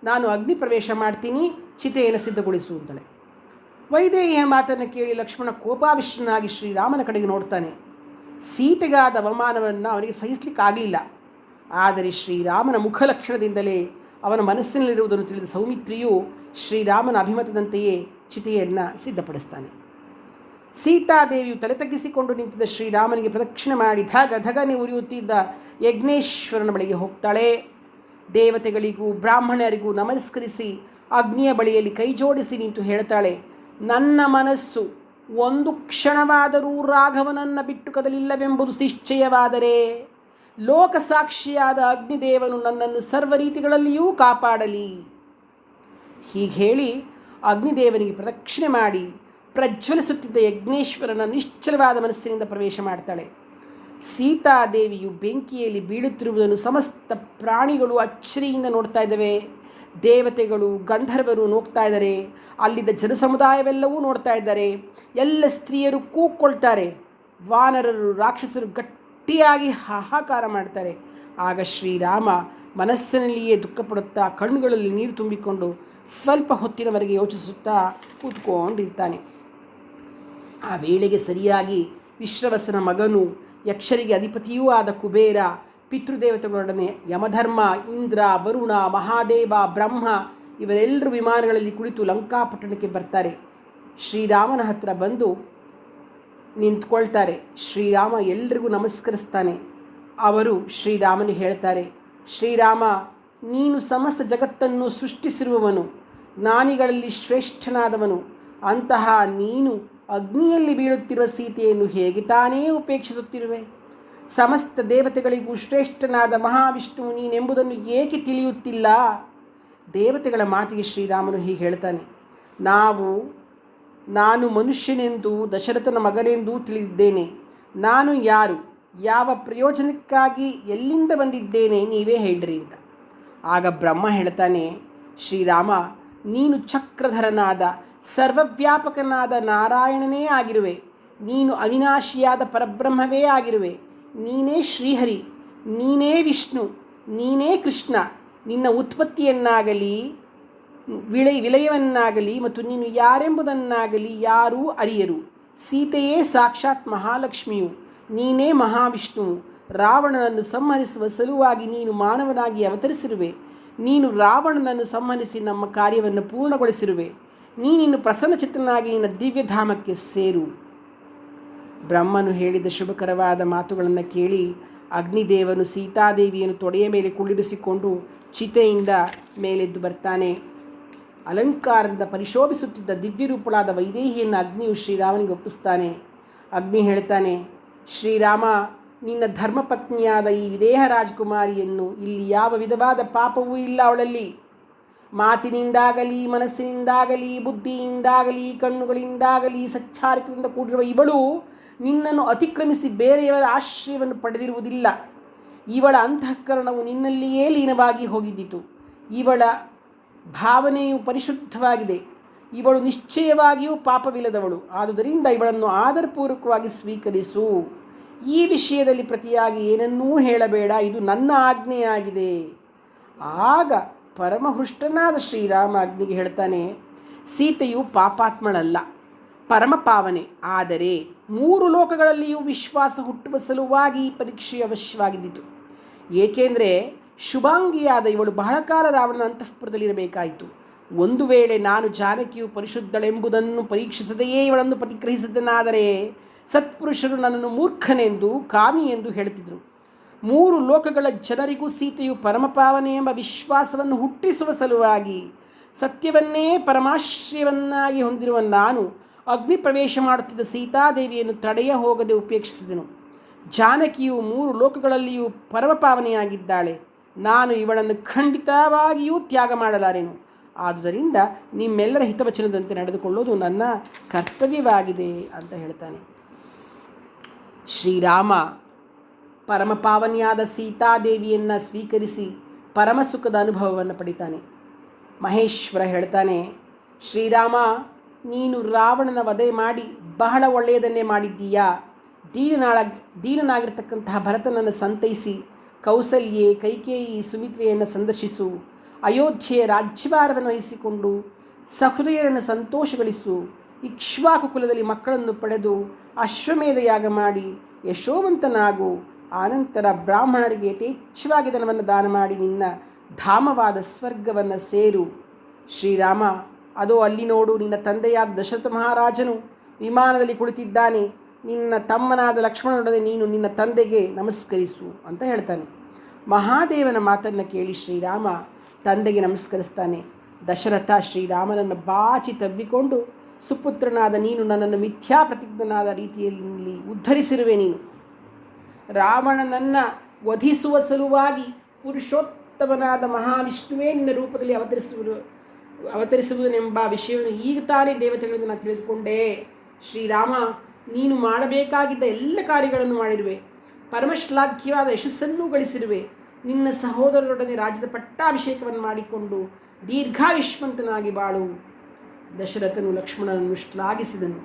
ನಾನು ಅಗ್ನಿ ಪ್ರವೇಶ ಮಾಡ್ತೀನಿ, ಚಿತೆಯನ್ನು ಸಿದ್ಧಗೊಳಿಸು ಅಂತಳೆ. ವೈದೇಹಿಯ ಮಾತನ್ನು ಕೇಳಿ ಲಕ್ಷ್ಮಣ ಕೋಪಾವಿಷ್ಟನಾಗಿ ಶ್ರೀರಾಮನ ಕಡೆಗೆ ನೋಡ್ತಾನೆ. ಸೀತೆಗಾದ ಅವಮಾನವನ್ನು ಅವನಿಗೆ ಸಹಿಸಲಿಕ್ಕಾಗಲಿಲ್ಲ. ಆದರೆ ಶ್ರೀರಾಮನ ಮುಖಲಕ್ಷಣದಿಂದಲೇ ಅವನ ಮನಸ್ಸಿನಲ್ಲಿರುವುದನ್ನು ತಿಳಿದ ಸೌಮಿತ್ರಿಯು ಶ್ರೀರಾಮನ ಅಭಿಮತದಂತೆಯೇ ಚಿತೆಯನ್ನು ಸಿದ್ಧಪಡಿಸ್ತಾನೆ. ಸೀತಾದೇವಿಯು ತಲೆ ತಗ್ಗಿಸಿಕೊಂಡು ನಿಂತಿದ್ದ ಶ್ರೀರಾಮನಿಗೆ ಪ್ರದಕ್ಷಿಣೆ ಮಾಡಿ ಧಗನೆ ಉರಿಯುತ್ತಿದ್ದ ಯಜ್ಞೇಶ್ವರನ ಬಳಿಗೆ ಹೋಗ್ತಾಳೆ. ದೇವತೆಗಳಿಗೂ ಬ್ರಾಹ್ಮಣರಿಗೂ ನಮಸ್ಕರಿಸಿ ಅಗ್ನಿಯ ಬಳಿಯಲ್ಲಿ ಕೈ ಜೋಡಿಸಿ ನಿಂತು ಹೇಳ್ತಾಳೆ, ನನ್ನ ಮನಸ್ಸು ಒಂದು ಕ್ಷಣವಾದರೂ ರಾಘವನನ್ನು ಬಿಟ್ಟು ಕದಲಿಲ್ಲವೆಂಬುದು ನಿಶ್ಚಯವಾದರೆ ಲೋಕಸಾಕ್ಷಿಯಾದ ಅಗ್ನಿದೇವನು ನನ್ನನ್ನು ಸರ್ವ ರೀತಿಗಳಲ್ಲಿಯೂ ಕಾಪಾಡಲಿ. ಹೀಗೆ ಹೇಳಿ ಅಗ್ನಿದೇವನಿಗೆ ಪ್ರದಕ್ಷಿಣೆ ಮಾಡಿ ಪ್ರಜ್ವಲಿಸುತ್ತಿದ್ದ ಯಜ್ಞೇಶ್ವರನ ನಿಶ್ಚಲವಾದ ಮನಸ್ಸಿನಿಂದ ಪ್ರವೇಶ ಮಾಡ್ತಾಳೆ. ಸೀತಾದೇವಿಯು ಬೆಂಕಿಯಲ್ಲಿ ಬೀಳುತ್ತಿರುವುದನ್ನು ಸಮಸ್ತ ಪ್ರಾಣಿಗಳು ಅಚ್ಚರಿಯಿಂದ ನೋಡ್ತಾ ಇದ್ದಾವೆ. ದೇವತೆಗಳು, ಗಂಧರ್ವರು ನೋಡ್ತಾ ಇದ್ದಾರೆ. ಅಲ್ಲಿದ್ದ ಜನಸಮುದಾಯವೆಲ್ಲವೂ ನೋಡ್ತಾ ಇದ್ದಾರೆ. ಎಲ್ಲ ಸ್ತ್ರೀಯರು ಕೂಕ್ಕೊಳ್ತಾರೆ. ವಾನರರು, ರಾಕ್ಷಸರು ಗಟ್ಟಿಯಾಗಿ ಹಾಹಾಕಾರ ಮಾಡ್ತಾರೆ. ಆಗ ಶ್ರೀರಾಮ ಮನಸ್ಸಿನಲ್ಲಿಯೇ ದುಃಖಪಡುತ್ತಾ ಕಣ್ಣುಗಳಲ್ಲಿ ನೀರು ತುಂಬಿಕೊಂಡು ಸ್ವಲ್ಪ ಹೊತ್ತಿನವರೆಗೆ ಯೋಚಿಸುತ್ತಾ ಕೂತ್ಕೊಂಡಿರ್ತಾನೆ. ಆ ವೇಳೆಗೆ ಸರಿಯಾಗಿ ವಿಶ್ರವಸನ ಮಗನು, ಯಕ್ಷರಿಗೆ ಅಧಿಪತಿಯೂ ಆದ ಕುಬೇರ, ಪಿತೃದೇವತೆಗಳೊಡನೆ ಯಮಧರ್ಮ, ಇಂದ್ರ, ವರುಣ, ಮಹಾದೇವ, ಬ್ರಹ್ಮ ಇವರೆಲ್ಲರೂ ವಿಮಾನಗಳಲ್ಲಿ ಕುಳಿತು ಲಂಕಾಪಟ್ಟಣಕ್ಕೆ ಬರ್ತಾರೆ. ಶ್ರೀರಾಮನ ಹತ್ರ ಬಂದು ನಿಂತ್ಕೊಳ್ತಾರೆ. ಶ್ರೀರಾಮ ಎಲ್ರಿಗೂ ನಮಸ್ಕರಿಸ್ತಾನೆ. ಅವರು ಶ್ರೀರಾಮನಿಗೆ ಹೇಳ್ತಾರೆ, ಶ್ರೀರಾಮ, ನೀನು ಸಮಸ್ತ ಜಗತ್ತನ್ನು ಸೃಷ್ಟಿಸಿರುವವನು, ಜ್ಞಾನಿಗಳಲ್ಲಿ ಶ್ರೇಷ್ಠನಾದವನು. ಅಂತಹ ನೀನು ಅಗ್ನಿಯಲ್ಲಿ ಬೀಳುತ್ತಿರುವ ಸೀತೆಯನ್ನು ಹೇಗೆ ತಾನೇ ಉಪೇಕ್ಷಿಸುತ್ತಿರುವೆ? ಸಮಸ್ತ ದೇವತೆಗಳಿಗೂ ಶ್ರೇಷ್ಠನಾದ ಮಹಾವಿಷ್ಣು ನೀನೆಂಬುದನ್ನು ಏಕೆ ತಿಳಿಯುತ್ತಿಲ್ಲ? ದೇವತೆಗಳ ಮಾತಿಗೆ ಶ್ರೀರಾಮನು ಹೀಗೆ ಹೇಳ್ತಾನೆ, ನಾವು ನಾನು ಮನುಷ್ಯನೆಂದು ದಶರಥನ ಮಗನೆಂದೂ ತಿಳಿದಿದ್ದೇನೆ. ನಾನು ಯಾರು, ಯಾವ ಪ್ರಯೋಜನಕ್ಕಾಗಿ, ಎಲ್ಲಿಂದ ಬಂದಿದ್ದೇನೆ ನೀವೇ ಹೇಳ್ರಿ ಅಂತ. ಆಗ ಬ್ರಹ್ಮ ಹೇಳ್ತಾನೆ, ಶ್ರೀರಾಮ, ನೀನು ಚಕ್ರಧರನಾದ ಸರ್ವವ್ಯಾಪಕನಾದ ನಾರಾಯಣನೇ ಆಗಿರುವೆ. ನೀನು ಅವಿನಾಶಿಯಾದ ಪರಬ್ರಹ್ಮವೇ ಆಗಿರುವೆ. ನೀನೇ ಶ್ರೀಹರಿ, ನೀನೇ ವಿಷ್ಣು, ನೀನೇ ಕೃಷ್ಣ. ನಿನ್ನ ಉತ್ಪತ್ತಿಯನ್ನಾಗಲಿ ವಿಲಯವನ್ನಾಗಲಿ ಮತ್ತು ನೀನು ಯಾರೆಂಬುದನ್ನಾಗಲಿ ಯಾರೂ ಅರಿಯರು. ಸೀತೆಯೇ ಸಾಕ್ಷಾತ್ ಮಹಾಲಕ್ಷ್ಮಿಯು, ನೀನೇ ಮಹಾವಿಷ್ಣುವು. ರಾವಣನನ್ನು ಸಂಹರಿಸುವ ಸಲುವಾಗಿ ನೀನು ಮಾನವನಾಗಿ ಅವತರಿಸಿರುವೆ. ನೀನು ರಾವಣನನ್ನು ಸಂಹರಿಸಿ ನಮ್ಮ ಕಾರ್ಯವನ್ನು ಪೂರ್ಣಗೊಳಿಸಿರುವೆ. ನೀನಿನ್ನು ಪ್ರಸನ್ನಚಿತ್ತನಾಗಿ ನಿನ್ನ ದಿವ್ಯಧಾಮಕ್ಕೆ ಸೇರು. ಬ್ರಹ್ಮನು ಹೇಳಿದ ಶುಭಕರವಾದ ಮಾತುಗಳನ್ನು ಕೇಳಿ ಅಗ್ನಿದೇವನು ಸೀತಾದೇವಿಯನ್ನು ತೊಡೆಯ ಮೇಲೆ ಕುಳ್ಳಿರಿಸಿಕೊಂಡು ಚಿತೆಯಿಂದ ಮೇಲೆದ್ದು ಬರ್ತಾನೆ. ಅಲಂಕಾರದಿಂದ ಪರಿಶೋಭಿಸುತ್ತಿದ್ದ ದಿವ್ಯರೂಪಳಾದ ವೈದೇಹಿಯನ್ನು ಅಗ್ನಿಯು ಶ್ರೀರಾಮನಿಗೆ ಒಪ್ಪಿಸ್ತಾನೆ. ಅಗ್ನಿ ಹೇಳ್ತಾನೆ, ಶ್ರೀರಾಮ, ನಿನ್ನ ಧರ್ಮಪತ್ನಿಯಾದ ಈ ವಿದೇಹ ರಾಜಕುಮಾರಿಯನ್ನು ಇಲ್ಲಿ ಯಾವ ವಿಧವಾದ ಪಾಪವೂ ಇಲ್ಲ. ಅವಳಲ್ಲಿ ಮಾತಿನಿಂದಾಗಲಿ, ಮನಸ್ಸಿನಿಂದಾಗಲಿ, ಬುದ್ಧಿಯಿಂದಾಗಲಿ, ಕಣ್ಣುಗಳಿಂದಾಗಲಿ ಸಚ್ಚಾರಿತ್ರದಿಂದ ಕೂಡಿರುವ ಇವಳು ನಿನ್ನನ್ನು ಅತಿಕ್ರಮಿಸಿ ಬೇರೆಯವರ ಆಶ್ರಯವನ್ನು ಪಡೆದಿರುವುದಿಲ್ಲ. ಇವಳ ಅಂತಃಕರಣವು ನಿನ್ನಲ್ಲಿಯೇ ಲೀನವಾಗಿ ಹೋಗಿದ್ದಿತು. ಇವಳ ಭಾವನೆಯು ಪರಿಶುದ್ಧವಾಗಿದೆ. ಇವಳು ನಿಶ್ಚಯವಾಗಿಯೂ ಪಾಪವಿಲ್ಲದವಳು. ಆದುದರಿಂದ ಇವಳನ್ನು ಆದರಪೂರ್ವಕವಾಗಿ ಸ್ವೀಕರಿಸು. ಈ ವಿಷಯದಲ್ಲಿ ಪ್ರತಿಯಾಗಿ ಏನನ್ನೂ ಹೇಳಬೇಡ. ಇದು ನನ್ನ ಆಜ್ಞೆಯಾಗಿದೆ. ಆಗ ಪರಮಹೃಷ್ಟನಾದ ಶ್ರೀರಾಮ ಅಗ್ನಿಗೆ ಹೇಳ್ತಾನೆ, ಸೀತೆಯು ಪಾಪಾತ್ಮಳಲ್ಲ, ಪರಮಪಾವನೆ. ಆದರೆ 3 ಲೋಕಗಳಲ್ಲಿಯೂ ವಿಶ್ವಾಸ ಹುಟ್ಟುವ ಸಲುವಾಗಿ ಈ ಪರೀಕ್ಷೆ ಅವಶ್ಯವಾಗಿದ್ದಿತು. ಏಕೆಂದರೆ ಶುಭಾಂಗಿಯಾದ ಇವಳು ಬಹಳ ಕಾಲ ರಾವಣನ ಅಂತಃಪುರದಲ್ಲಿರಬೇಕಾಯಿತು. ಒಂದು ವೇಳೆ ನಾನು ಜಾನಕಿಯು ಪರಿಶುದ್ಧಳೆಂಬುದನ್ನು ಪರೀಕ್ಷಿಸದೆಯೇ ಇವಳನ್ನು ಪ್ರತಿಗ್ರಹಿಸಿದನಾದರೆ ಸತ್ಪುರುಷರು ನನ್ನನ್ನು ಮೂರ್ಖನೆಂದು, ಕಾಮಿ ಎಂದು ಹೇಳುತ್ತಿದ್ದರು. 3 ಲೋಕಗಳ ಜನರಿಗೂ ಸೀತೆಯು ಪರಮಪಾವನೆ ಎಂಬ ವಿಶ್ವಾಸವನ್ನು ಹುಟ್ಟಿಸುವ ಸಲುವಾಗಿ ಸತ್ಯವನ್ನೇ ಪರಮಾಶ್ರಯವನ್ನಾಗಿ ಹೊಂದಿರುವ ನಾನು ಅಗ್ನಿ ಪ್ರವೇಶ ಮಾಡುತ್ತಿದ್ದ ಸೀತಾದೇವಿಯನ್ನು ತಡೆಯ ಹೋಗದೆ ಉಪೇಕ್ಷಿಸಿದೆನು. ಜಾನಕಿಯು 3 ಲೋಕಗಳಲ್ಲಿಯೂ ಪರಮಪಾವನೆಯಾಗಿದ್ದಾಳೆ. ನಾನು ಇವಳನ್ನು ಖಂಡಿತವಾಗಿಯೂ ತ್ಯಾಗ ಮಾಡಲಾರೆನು. ಆದುದರಿಂದ ನಿಮ್ಮೆಲ್ಲರ ಹಿತವಚನದಂತೆ ನಡೆದುಕೊಳ್ಳೋದು ನನ್ನ ಕರ್ತವ್ಯವಾಗಿದೆ ಅಂತ ಹೇಳ್ತಾನೆ. ಶ್ರೀರಾಮ ಪರಮಪಾವನೆಯಾದ ಸೀತಾದೇವಿಯನ್ನು ಸ್ವೀಕರಿಸಿ ಪರಮಸುಖದ ಅನುಭವವನ್ನು ಪಡಿತಾನೆ. ಮಹೇಶ್ವರ ಹೇಳ್ತಾನೆ, ಶ್ರೀರಾಮ, ನೀನು ರಾವಣನ ವಧೆ ಮಾಡಿ ಬಹಳ ಒಳ್ಳೆಯದನ್ನೇ ಮಾಡಿದ್ದೀಯಾ. ದೀನನಾಗಿರ್ತಕ್ಕಂತಹ ಭರತನನ್ನು ಸಂತೈಸಿ ಕೌಸಲ್ಯೆ, ಕೈಕೇಯಿ, ಸುಮಿತ್ರೆಯನ್ನು ಸಂದರ್ಶಿಸು. ಅಯೋಧ್ಯೆಯ ರಾಜ್ಯಭಾರವನ್ನು ವಹಿಸಿಕೊಂಡು ಸಹೃದಯರನ್ನು ಸಂತೋಷಗೊಳಿಸು. ಇಕ್ಷ್ವಾಕು ಕುಲದಲ್ಲಿ ಮಕ್ಕಳನ್ನು ಪಡೆದು ಅಶ್ವಮೇಧ ಯಾಗ ಮಾಡಿ ಯಶೋವಂತನಾಗು. ಆನಂತರ ಬ್ರಾಹ್ಮಣರಿಗೆ ಯಥೇಚ್ಛವಾಗಿ ಧನವನ್ನು ದಾನ ಮಾಡಿ ನಿನ್ನ ಧಾಮವಾದ ಸ್ವರ್ಗವನ್ನು ಸೇರು. ಶ್ರೀರಾಮ, ಅದೋ ಅಲ್ಲಿ ನೋಡು, ನಿನ್ನ ತಂದೆಯಾದ ದಶರಥ ಮಹಾರಾಜನು ವಿಮಾನದಲ್ಲಿ ಕುಳಿತಿದ್ದಾನೆ. ನಿನ್ನ ತಮ್ಮನಾದ ಲಕ್ಷ್ಮಣನೊಡನೆ ನೀನು ನಿನ್ನ ತಂದೆಗೆ ನಮಸ್ಕರಿಸು ಅಂತ ಹೇಳ್ತಾನೆ. ಮಹಾದೇವನ ಮಾತನ್ನು ಕೇಳಿ ಶ್ರೀರಾಮ ತಂದೆಗೆ ನಮಸ್ಕರಿಸ್ತಾನೆ. ದಶರಥ ಶ್ರೀರಾಮನನ್ನು ಬಾಚಿ ತಬ್ಬಿಕೊಂಡು, ಸುಪುತ್ರನಾದ ನೀನು ನನ್ನನ್ನು ಮಿಥ್ಯಾ ಪ್ರತಿಜ್ಞನಾದ ರೀತಿಯಲ್ಲಿ ಉದ್ಧರಿಸಿರುವೆ. ನೀನು ರಾವಣನನ್ನು ವಧಿಸುವ ಸಲುವಾಗಿ ಪುರುಷೋತ್ತಮನಾದ ಮಹಾವಿಷ್ಣುವೇ ನಿನ್ನ ರೂಪದಲ್ಲಿ ಅವತರಿಸುವುದನೆಂಬ ವಿಷಯವನ್ನು ಈಗ ತಾನೇ ದೇವತೆಗಳಿಂದ ನಾನು ತಿಳಿದುಕೊಂಡೆ. ಶ್ರೀರಾಮ, ನೀನು ಮಾಡಬೇಕಾಗಿದ್ದ ಎಲ್ಲ ಕಾರ್ಯಗಳನ್ನು ಮಾಡಿರುವೆ. ಪರಮಶ್ಲಾಘ್ಯವಾದ ಯಶಸ್ಸನ್ನೂ ಗಳಿಸಿರುವೆ. ನಿನ್ನ ಸಹೋದರರೊಡನೆ ರಾಜ್ಯದ ಪಟ್ಟಾಭಿಷೇಕವನ್ನು ಮಾಡಿಕೊಂಡು ದೀರ್ಘಾಯುಷ್ಮಂತನಾಗಿ ಬಾಳು. ದಶರಥನು ಲಕ್ಷ್ಮಣನನ್ನು ಶ್ಲಾಘಿಸಿದನು.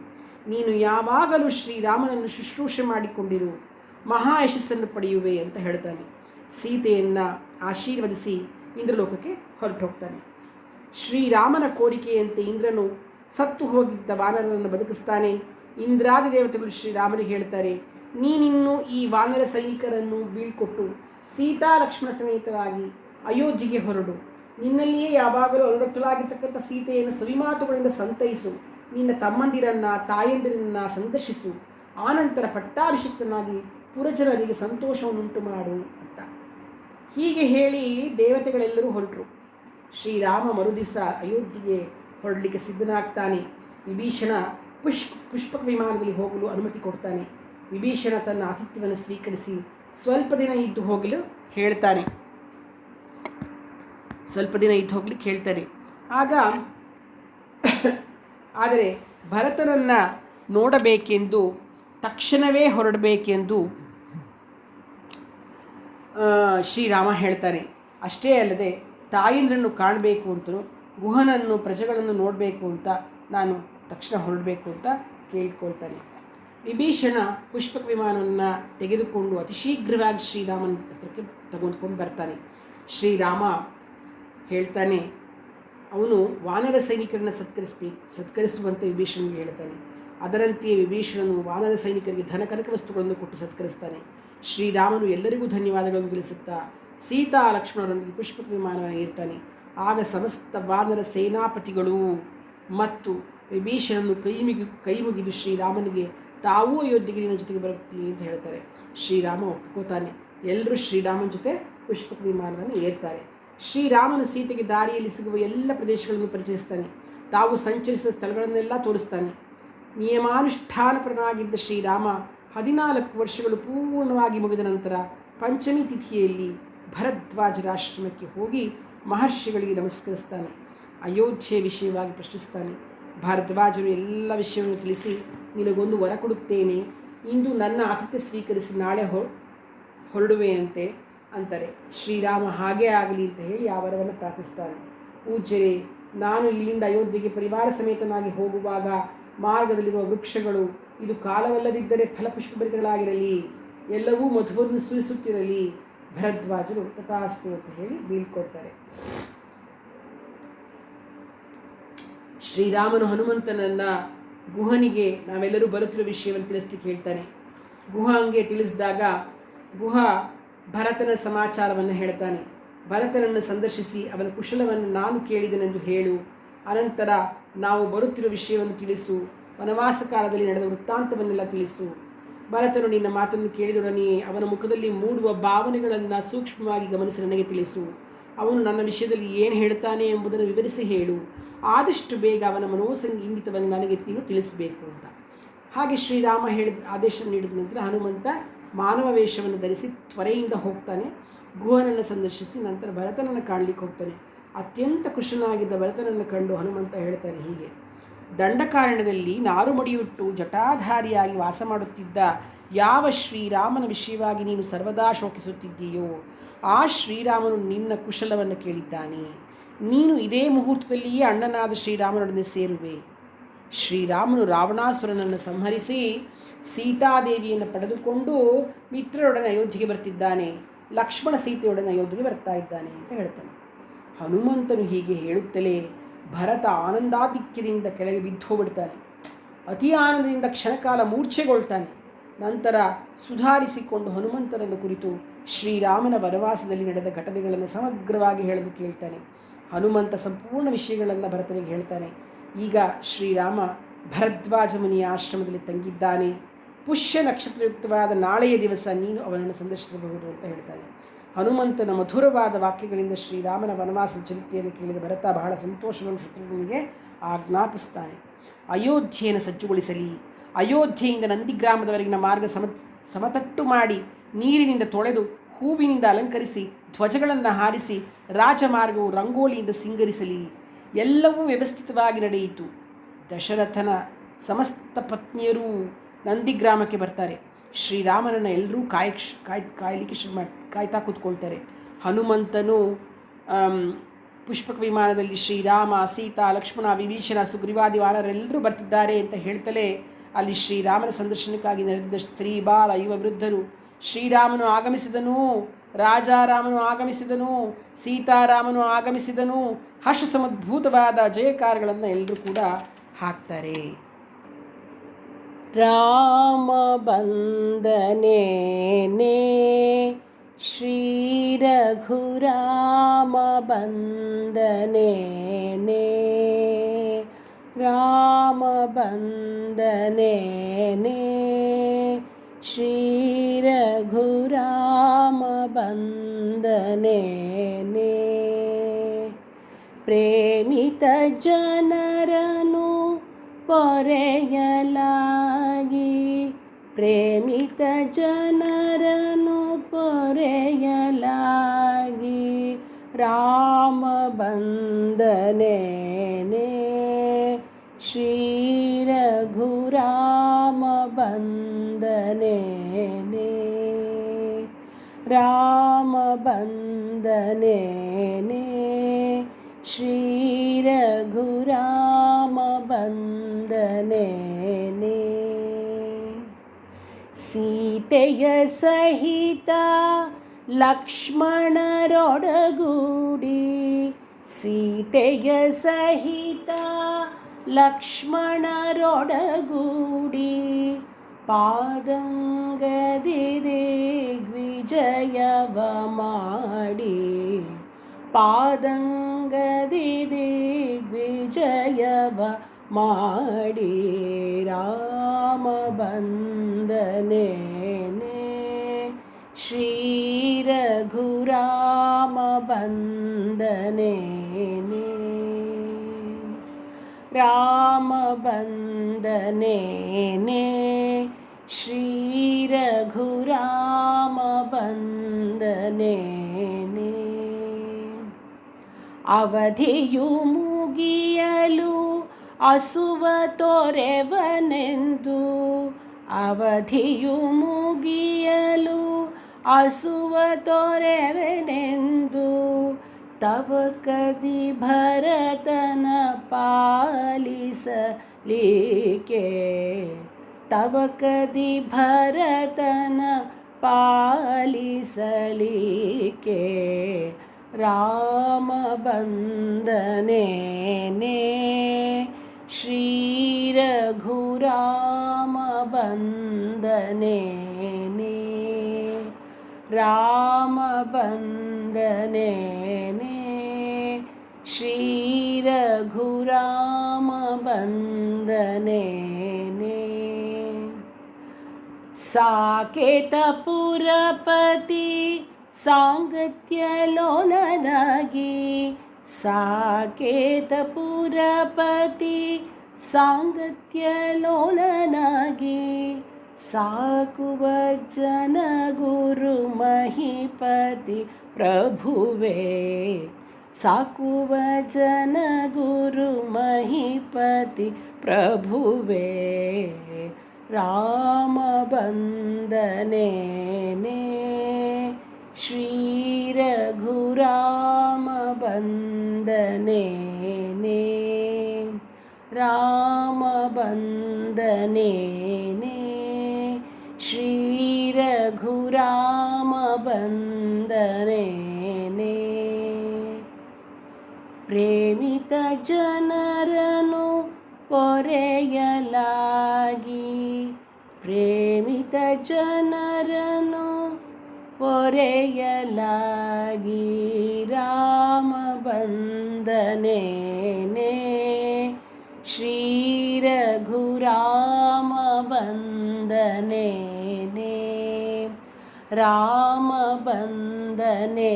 ನೀನು ಯಾವಾಗಲೂ ಶ್ರೀರಾಮನನ್ನು ಶುಶ್ರೂಷೆ ಮಾಡಿಕೊಂಡಿರು, ಮಹಾ ಯಶಸ್ಸನ್ನು ಪಡೆಯುವೆ ಅಂತ ಹೇಳ್ತಾನೆ. ಸೀತೆಯನ್ನು ಆಶೀರ್ವದಿಸಿ ಇಂದ್ರಲೋಕಕ್ಕೆ ಹೊರಟು ಹೋಗ್ತಾನೆ. ಶ್ರೀರಾಮನ ಕೋರಿಕೆಯಂತೆ ಇಂದ್ರನು ಸತ್ತು ಹೋಗಿದ್ದ ವಾನರರನ್ನು ಬದುಕಿಸ್ತಾನೆ. ಇಂದ್ರಾದಿ ದೇವತೆಗಳು ಶ್ರೀರಾಮನಿಗೆ ಹೇಳ್ತಾರೆ, ನೀನಿನ್ನು ಈ ವಾನರ ಸೈನಿಕರನ್ನು ಬೀಳ್ಕೊಟ್ಟು ಸೀತಾ ಲಕ್ಷ್ಮಣ ಸಮೇತರಾಗಿ ಅಯೋಧ್ಯೆಗೆ ಹೊರಡು. ನಿನ್ನಲ್ಲಿಯೇ ಯಾವಾಗಲೂ ಅನುರಕ್ತಳಾಗಿರ್ತಕ್ಕಂಥ ಸೀತೆಯನ್ನು ಸವಿಮಾತುಗಳಿಂದ ಸಂತೈಸು. ನಿನ್ನ ತಮ್ಮಂದಿರನ್ನು, ತಾಯಂದಿರನ್ನು ಸಂದರ್ಶಿಸು. ಆನಂತರ ಪಟ್ಟಾಭಿಷಿಕ್ತನಾಗಿ ಪುರಜನರಿಗೆ ಸಂತೋಷವನ್ನುಂಟು ಮಾಡು ಅಂತ ಹೀಗೆ ಹೇಳಿ ದೇವತೆಗಳೆಲ್ಲರೂ ಹೊರಟರು. ಶ್ರೀರಾಮ ಮರುದಿವಸ ಅಯೋಧ್ಯೆಗೆ ಹೊರಡಲಿಕ್ಕೆ ಸಿದ್ಧನಾಗ್ತಾನೆ. ವಿಭೀಷಣ ಪುಷ್ಪಕ ವಿಮಾನದಲ್ಲಿ ಹೋಗಲು ಅನುಮತಿ ಕೊಡ್ತಾನೆ. ವಿಭೀಷಣ ತನ್ನ ಆತಿಥ್ಯವನ್ನು ಸ್ವೀಕರಿಸಿ ಸ್ವಲ್ಪ ದಿನ ಇದ್ದು ಹೋಗಲು ಹೇಳ್ತಾನೆ. ಆದರೆ ಭರತನನ್ನು ನೋಡಬೇಕೆಂದು ತಕ್ಷಣವೇ ಹೊರಡಬೇಕೆಂದು ಶ್ರೀರಾಮ ಹೇಳ್ತಾನೆ. ಅಷ್ಟೇ ಅಲ್ಲದೆ ತಾಯಂದ್ರನ್ನು ಕಾಣಬೇಕು ಅಂತಲೂ ಗುಹನನ್ನು ಪ್ರಜೆಗಳನ್ನು ನೋಡಬೇಕು ಅಂತ ನಾನು ತಕ್ಷಣ ಹೊರಡಬೇಕು ಅಂತ ಕೇಳ್ಕೊಳ್ತಾನೆ. ವಿಭೀಷಣ ಪುಷ್ಪಕ ವಿಮಾನವನ್ನು ತೆಗೆದುಕೊಂಡು ಅತಿ ಶೀಘ್ರವಾಗಿ ಶ್ರೀರಾಮನ ಹತ್ರಕ್ಕೆ ತಗೊಂಡ್ಕೊಂಡು ಬರ್ತಾನೆ. ಶ್ರೀರಾಮ ಹೇಳ್ತಾನೆ, ಅವನು ವಾನರ ಸೈನಿಕರನ್ನು ಸತ್ಕರಿಸುವಂತೆ ವಿಭೀಷಣನಿಗೆ ಹೇಳ್ತಾನೆ. ಅದರಂತೆಯೇ ವಿಭೀಷಣನು ವಾನರ ಸೈನಿಕರಿಗೆ ಧನಕನಕ ವಸ್ತುಗಳನ್ನು ಕೊಟ್ಟು ಸತ್ಕರಿಸ್ತಾನೆ. ಶ್ರೀರಾಮನು ಎಲ್ಲರಿಗೂ ಧನ್ಯವಾದಗಳನ್ನು ತಿಳಿಸುತ್ತಾ ಸೀತಾ ಲಕ್ಷ್ಮಣರೊಂದಿಗೆ ಪುಷ್ಪಕ ವಿಮಾನವನ್ನು ಏರ್ತಾನೆ. ಆಗ ಸಮಸ್ತ ವಾನರ ಸೇನಾಪತಿಗಳು ಮತ್ತು ವಿಭೀಷಣನು ಕೈ ಮುಗಿದು ಶ್ರೀರಾಮನಿಗೆ ತಾವೂ ಅಯೋಧ್ಯೆಗೆ ನಿನ್ನ ಜೊತೆಗೆ ಬರುತ್ತೀನಿ ಅಂತ ಹೇಳ್ತಾರೆ. ಶ್ರೀರಾಮ ಒಪ್ಕೋತಾನೆ. ಎಲ್ಲರೂ ಶ್ರೀರಾಮನ ಜೊತೆ ಪುಷ್ಪಕ ವಿಮಾನವನ್ನು ಏರ್ತಾರೆ. ಶ್ರೀರಾಮನು ಸೀತೆಗೆ ದಾರಿಯಲ್ಲಿ ಸಿಗುವ ಎಲ್ಲ ಪ್ರದೇಶಗಳನ್ನು ಪರಿಚಯಿಸ್ತಾನೆ. ತಾವು ಸಂಚರಿಸಿದ ಸ್ಥಳಗಳನ್ನೆಲ್ಲ ತೋರಿಸ್ತಾನೆ. ನಿಯಮಾನುಷ್ಠಾನಪರನಾಗಿದ್ದ ಶ್ರೀರಾಮ 14 ವರ್ಷಗಳು ಪೂರ್ಣವಾಗಿ ಮುಗಿದ ನಂತರ ಪಂಚಮಿ ತಿಥಿಯಲ್ಲಿ ಭರದ್ವಾಜರ ಆಶ್ರಮಕ್ಕೆ ಹೋಗಿ ಮಹರ್ಷಿಗಳಿಗೆ ನಮಸ್ಕರಿಸ್ತಾನೆ. ಅಯೋಧ್ಯೆ ವಿಷಯವಾಗಿ ಪ್ರಶ್ನಿಸ್ತಾನೆ. ಭರದ್ವಾಜರು ಎಲ್ಲ ವಿಷಯವನ್ನು ತಿಳಿಸಿ, ನಿನಗೊಂದು ವರ ಕೊಡುತ್ತೇನೆ, ಇಂದು ನನ್ನ ಆತಿಥ್ಯ ಸ್ವೀಕರಿಸಿ ನಾಳೆ ಹೊರಡುವೆಯಂತೆ ಅಂತಾರೆ. ಶ್ರೀರಾಮ ಹಾಗೇ ಆಗಲಿ ಅಂತ ಹೇಳಿ ಆ ವರವನ್ನು ಪ್ರಾರ್ಥಿಸ್ತಾನೆ. ಪೂಜ್ಯರೇ, ನಾನು ಇಲ್ಲಿಂದ ಅಯೋಧ್ಯೆಗೆ ಪರಿವಾರ ಸಮೇತನಾಗಿ ಹೋಗುವಾಗ ಮಾರ್ಗದಲ್ಲಿರುವ ವೃಕ್ಷಗಳು ಇದು ಕಾಲವಲ್ಲದಿದ್ದರೆ ಫಲಪುಷ್ಪಭರಿತಗಳಾಗಿರಲಿ, ಎಲ್ಲವೂ ಮಧುವನ್ನು ಸುರಿಸುತ್ತಿರಲಿ. ಭರದ್ವಾಜರು ತಥಾಸ್ತು ಅಂತ ಹೇಳಿ ಬೀಳ್ಕೊಡ್ತಾರೆ. ಶ್ರೀರಾಮನು ಹನುಮಂತನನ್ನು ಗುಹನಿಗೆ ನಾವೆಲ್ಲರೂ ಬರುತ್ತಿರುವ ವಿಷಯವನ್ನು ತಿಳಿಸ್ಲಿಕ್ಕೆ ಹೇಳ್ತಾನೆ. ಗುಹ ಹಂಗೆ ತಿಳಿಸಿದಾಗ ಗುಹ ಭರತನ ಸಮಾಚಾರವನ್ನು ಹೇಳ್ತಾನೆ. ಭರತನನ್ನು ಸಂದರ್ಶಿಸಿ ಅವನ ಕುಶಲವನ್ನು ನಾನು ಕೇಳಿದೆನೆಂದು ಹೇಳು. ಅನಂತರ ನಾವು ಬರುತ್ತಿರುವ ವಿಷಯವನ್ನು ತಿಳಿಸು. ವನವಾಸ ಕಾಲದಲ್ಲಿ ನಡೆದ ವೃತ್ತಾಂತವನ್ನೆಲ್ಲ ತಿಳಿಸು. ಭರತನು ನಿನ್ನ ಮಾತನ್ನು ಕೇಳಿದೊಡನೆಯೇ ಅವನ ಮುಖದಲ್ಲಿ ಮೂಡುವ ಭಾವನೆಗಳನ್ನು ಸೂಕ್ಷ್ಮವಾಗಿ ಗಮನಿಸಿ ನನಗೆ ತಿಳಿಸು. ಅವನು ನನ್ನ ವಿಷಯದಲ್ಲಿ ಏನು ಹೇಳ್ತಾನೆ ಎಂಬುದನ್ನು ವಿವರಿಸಿ ಹೇಳು. ಆದಷ್ಟು ಬೇಗ ಅವನ ಇಂಗಿತವನ್ನು ನನಗೆ ನೀನು ತಿಳಿಸಬೇಕು ಅಂತ. ಹಾಗೆ ಶ್ರೀರಾಮ ಆದೇಶ ನೀಡಿದ ನಂತರ ಹನುಮಂತ ಮಾನವ ವೇಷವನ್ನು ಧರಿಸಿ ತ್ವರೆಯಿಂದ ಹೋಗ್ತಾನೆ. ಗುಹನನ್ನು ಸಂದರ್ಶಿಸಿ ನಂತರ ಭರತನನ್ನು ಕಾಣಲಿಕ್ಕೆ ಹೋಗ್ತಾನೆ. ಅತ್ಯಂತ ಕೃಶನಾಗಿದ್ದ ಭರತನನ್ನು ಕಂಡು ಹನುಮಂತ ಹೇಳ್ತಾನೆ ಹೀಗೆ: ದಂಡಕಾರಣ್ಯದಲ್ಲಿ ನಾರುಮಡಿಯುಟ್ಟು ಜಟಾಧಾರಿಯಾಗಿ ವಾಸ ಮಾಡುತ್ತಿದ್ದ ಯಾವ ಶ್ರೀರಾಮನ ವಿಷಯವಾಗಿ ನೀನು ಸರ್ವದಾ ಶೋಕಿಸುತ್ತಿದ್ದೀಯೋ ಆ ಶ್ರೀರಾಮನು ನಿನ್ನ ಕುಶಲವನ್ನು ಕೇಳಿದ್ದಾನೆ. ನೀನು ಇದೇ ಮುಹೂರ್ತದಲ್ಲಿಯೇ ಅಣ್ಣನಾದ ಶ್ರೀರಾಮನೊಡನೆ ಸೇರುವೆ. ಶ್ರೀರಾಮನು ರಾವಣಾಸುರನನ್ನು ಸಂಹರಿಸಿ ಸೀತಾದೇವಿಯನ್ನು ಪಡೆದುಕೊಂಡು ಮಿತ್ರರೊಡನೆ ಅಯೋಧ್ಯೆಗೆ ಬರ್ತಿದ್ದಾನೆ. ಲಕ್ಷ್ಮಣ ಸೀತೆಯೊಡನೆ ಅಯೋಧ್ಯೆಗೆ ಬರ್ತಾ ಇದ್ದಾನೆ ಅಂತ ಹೇಳ್ತಾನೆ. ಹನುಮಂತನು ಹೀಗೆ ಹೇಳುತ್ತಲೇ ಭರತ ಆನಂದಾಧಿಕ್ಯದಿಂದ ಕೆಳಗೆ ಬಿದ್ದು ಹೋಗ್ಬಿಡ್ತಾನೆ. ಅತಿ ಆನಂದದಿಂದ ಕ್ಷಣಕಾಲ ಮೂರ್ಛೆಗೊಳ್ತಾನೆ. ನಂತರ ಸುಧಾರಿಸಿಕೊಂಡು ಹನುಮಂತನನ್ನು ಕುರಿತು ಶ್ರೀರಾಮನ ವನವಾಸದಲ್ಲಿ ನಡೆದ ಘಟನೆಗಳನ್ನು ಸಮಗ್ರವಾಗಿ ಹೇಳಲು ಕೇಳ್ತಾನೆ. ಹನುಮಂತ ಸಂಪೂರ್ಣ ವಿಷಯಗಳನ್ನು ಭರತನಿಗೆ ಹೇಳ್ತಾನೆ. ಈಗ ಶ್ರೀರಾಮ ಭರದ್ವಾಜ ಮುನಿಯ ಆಶ್ರಮದಲ್ಲಿ ತಂಗಿದ್ದಾನೆ. ಪುಷ್ಯ ನಕ್ಷತ್ರಯುಕ್ತವಾದ ನಾಳೆಯ ದಿವಸ ನೀನು ಅವನನ್ನು ಸಂದರ್ಶಿಸಬಹುದು ಅಂತ ಹೇಳ್ತಾನೆ. ಹನುಮಂತನ ಮಧುರವಾದ ವಾಕ್ಯಗಳಿಂದ ಶ್ರೀರಾಮನ ವನವಾಸದ ಚರಿತ್ರೆಯನ್ನು ಕೇಳಿದ ಭರತ ಬಹಳ ಸಂತೋಷವನ್ನು ಶತ್ರುಘ್ನಿಗೆ ಆಜ್ಞಾಪಿಸ್ತಾನೆ. ಅಯೋಧ್ಯೆಯನ್ನು ಸಜ್ಜುಗೊಳಿಸಲಿ. ಅಯೋಧ್ಯೆಯಿಂದ ನಂದಿಗ್ರಾಮದವರೆಗಿನ ಮಾರ್ಗ ಸಮತಟ್ಟು ಮಾಡಿ ನೀರಿನಿಂದ ತೊಳೆದು ಹೂವಿನಿಂದ ಅಲಂಕರಿಸಿ ಧ್ವಜಗಳನ್ನು ಹಾರಿಸಿ ರಾಜಮಾರ್ಗವು ರಂಗೋಲಿಯಿಂದ ಸಿಂಗರಿಸಲಿ. ಎಲ್ಲವೂ ವ್ಯವಸ್ಥಿತವಾಗಿ ನಡೆಯಿತು. ದಶರಥನ ಸಮಸ್ತ ಪತ್ನಿಯರೂ ನಂದಿಗ್ರಾಮಕ್ಕೆ ಬರ್ತಾರೆ. ಶ್ರೀರಾಮನನ್ನು ಎಲ್ಲರೂ ಕಾಯಲಿಕ್ಕೆ ಕಾಯ್ತಾ ಕೂತ್ಕೊಳ್ತಾರೆ. ಹನುಮಂತನು ಪುಷ್ಪಕ ವಿಮಾನದಲ್ಲಿ ಶ್ರೀರಾಮ, ಸೀತಾ, ಲಕ್ಷ್ಮಣ, ವಿಭೀಷಣ, ಸುಗ್ರೀವಾದಿ ವಾನರೆಲ್ಲರೂ ಬರ್ತಿದ್ದಾರೆ ಅಂತ ಹೇಳ್ತಲೇ ಅಲ್ಲಿ ಶ್ರೀರಾಮನ ಸಂದರ್ಶನಕ್ಕಾಗಿ ನೆರೆದಿದ್ದ ಸ್ತ್ರೀ ಬಾಲ ಯುವ ವೃದ್ಧರು ಶ್ರೀರಾಮನು ಆಗಮಿಸಿದನು, ರಾಜಾರಾಮನು ಆಗಮಿಸಿದನು, ಸೀತಾರಾಮನು ಆಗಮಿಸಿದನು, ಹರ್ಷ ಸಮದ್ಭೂತವಾದ ಜಯಕಾರಗಳನ್ನು ಎಲ್ಲರೂ ಕೂಡ ಹಾಕ್ತಾರೆ. ರಾಮ ಬಂದನೇನೆ ಶ್ರೀ ರಘುರಾಮ ಬಂದನೇನೆ ರಾಮ ಬಂದನೇನೆ ಶ್ರೀ ರಘುರಾಮ ಬಂದನೇನೆ ಪ್ರೇಮಿತ ಜನರನು ಪೊರೆಯಲಾಗಿ ಪ್ರೇಮಿತ ಜನರನು ಪೊರೆಯಲಾಗಿ ರಾಮ ಬಂದನೇನೆ ಶ್ರೀ ಬಂದನೆ ರಾಮ ಬಂದನೆ ಶ್ರೀ ರಘುರಾಮ ಬಂದನೆ ಸೀತೆಯ ಸಹಿತ ಲಕ್ಷ್ಮಣರೊಡಗೂಡಿ ಸೀತೆಯ ಸಹಿತ ಲಕ್ಷ್ಮಣರೊಡಗೂಡಿ ಪಾದಂಗದಿ ದಿಗ್ವಿಜಯವ ಮಾಡಿ ಪಾದಂಗದಿ ದಿಗ್ವಿಜಯವ ಮಾಡಿ ರಾಮ ಬಂದನೆ ಶ್ರೀ ರಘುರಾಮ ಬಂದನೆ ರಾಮ ಬಂದನೆ ಶ್ರೀ ರಘುರಾಮ ಬಂದನೆ ಅವಧಿಯು ಮುಗಿಯಲು ಅಸುವ ತೊರೆವನೆಂದು ಅವಧಿಯು ಮುಗಿಯಲು ಅಸುವ ತೊರೆವನೆಂದು ತವ ಕದಿ ಭರತನ ಪಾಲಿಸಲಿಕೆ ತವ ಕದಿ ಭರತನ ಪಾಲಿಸಲಿಕೆ ರಾಮ ಬಂದನೆ ಶ್ರೀ ರಘುರಾಮ ಬಂದನೆ ರಾಮ ಬಂದನೆ ಶ್ರೀ ರಘುರಾಮ ಬಂದನೆ ಸಾಕೇತಪುರಪತಿ ಸಾಂಗತ್ಯಲೋಲನಾಗಿ ಸಾಕೇತಪುರಪತಿ ಸಾಂಗತ್ಯಲೋಲನಾಗಿ ಸಾಕುವ ಜನ ಗುರು ಮಹಿಪತಿ ಪ್ರಭುವೇ ಸಾಕುವ ಜನ ಗುರು ಮಹಿಪತಿ ಪ್ರಭುವೇ ರಾಮ ಬಂದನೆ ಶ್ರೀ ರಘುರಾಮ ಬಂದನೆ ರಾಮ ಬಂದನೆ ಶ್ರೀ ರಘುರಾಮ ಬಂದನೆ ಪ್ರೇಮಿತ ಜನರನ್ನು ಪೊರೆಯಲಾಗಿ ಪ್ರೇಮಿತ ಜನರನ್ನು ಪೊರೆಯಲಾಗಿ ರಾಮ ಬಂದನೆ ಶ್ರೀ ರಘುರಾಮ ಬಂದನೆ ರಾಮ ಬಂದನೆ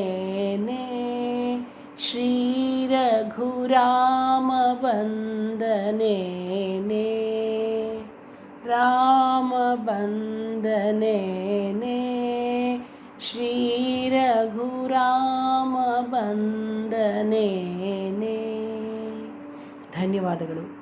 ಶ್ರೀ ರಘುರಾಮ ಬಂದನೆ ರಾಮ ಬಂದನೆ ಶ್ರೀ ರಘುರಾಮ ಬಂದನೆ. ಧನ್ಯವಾದಗಳು.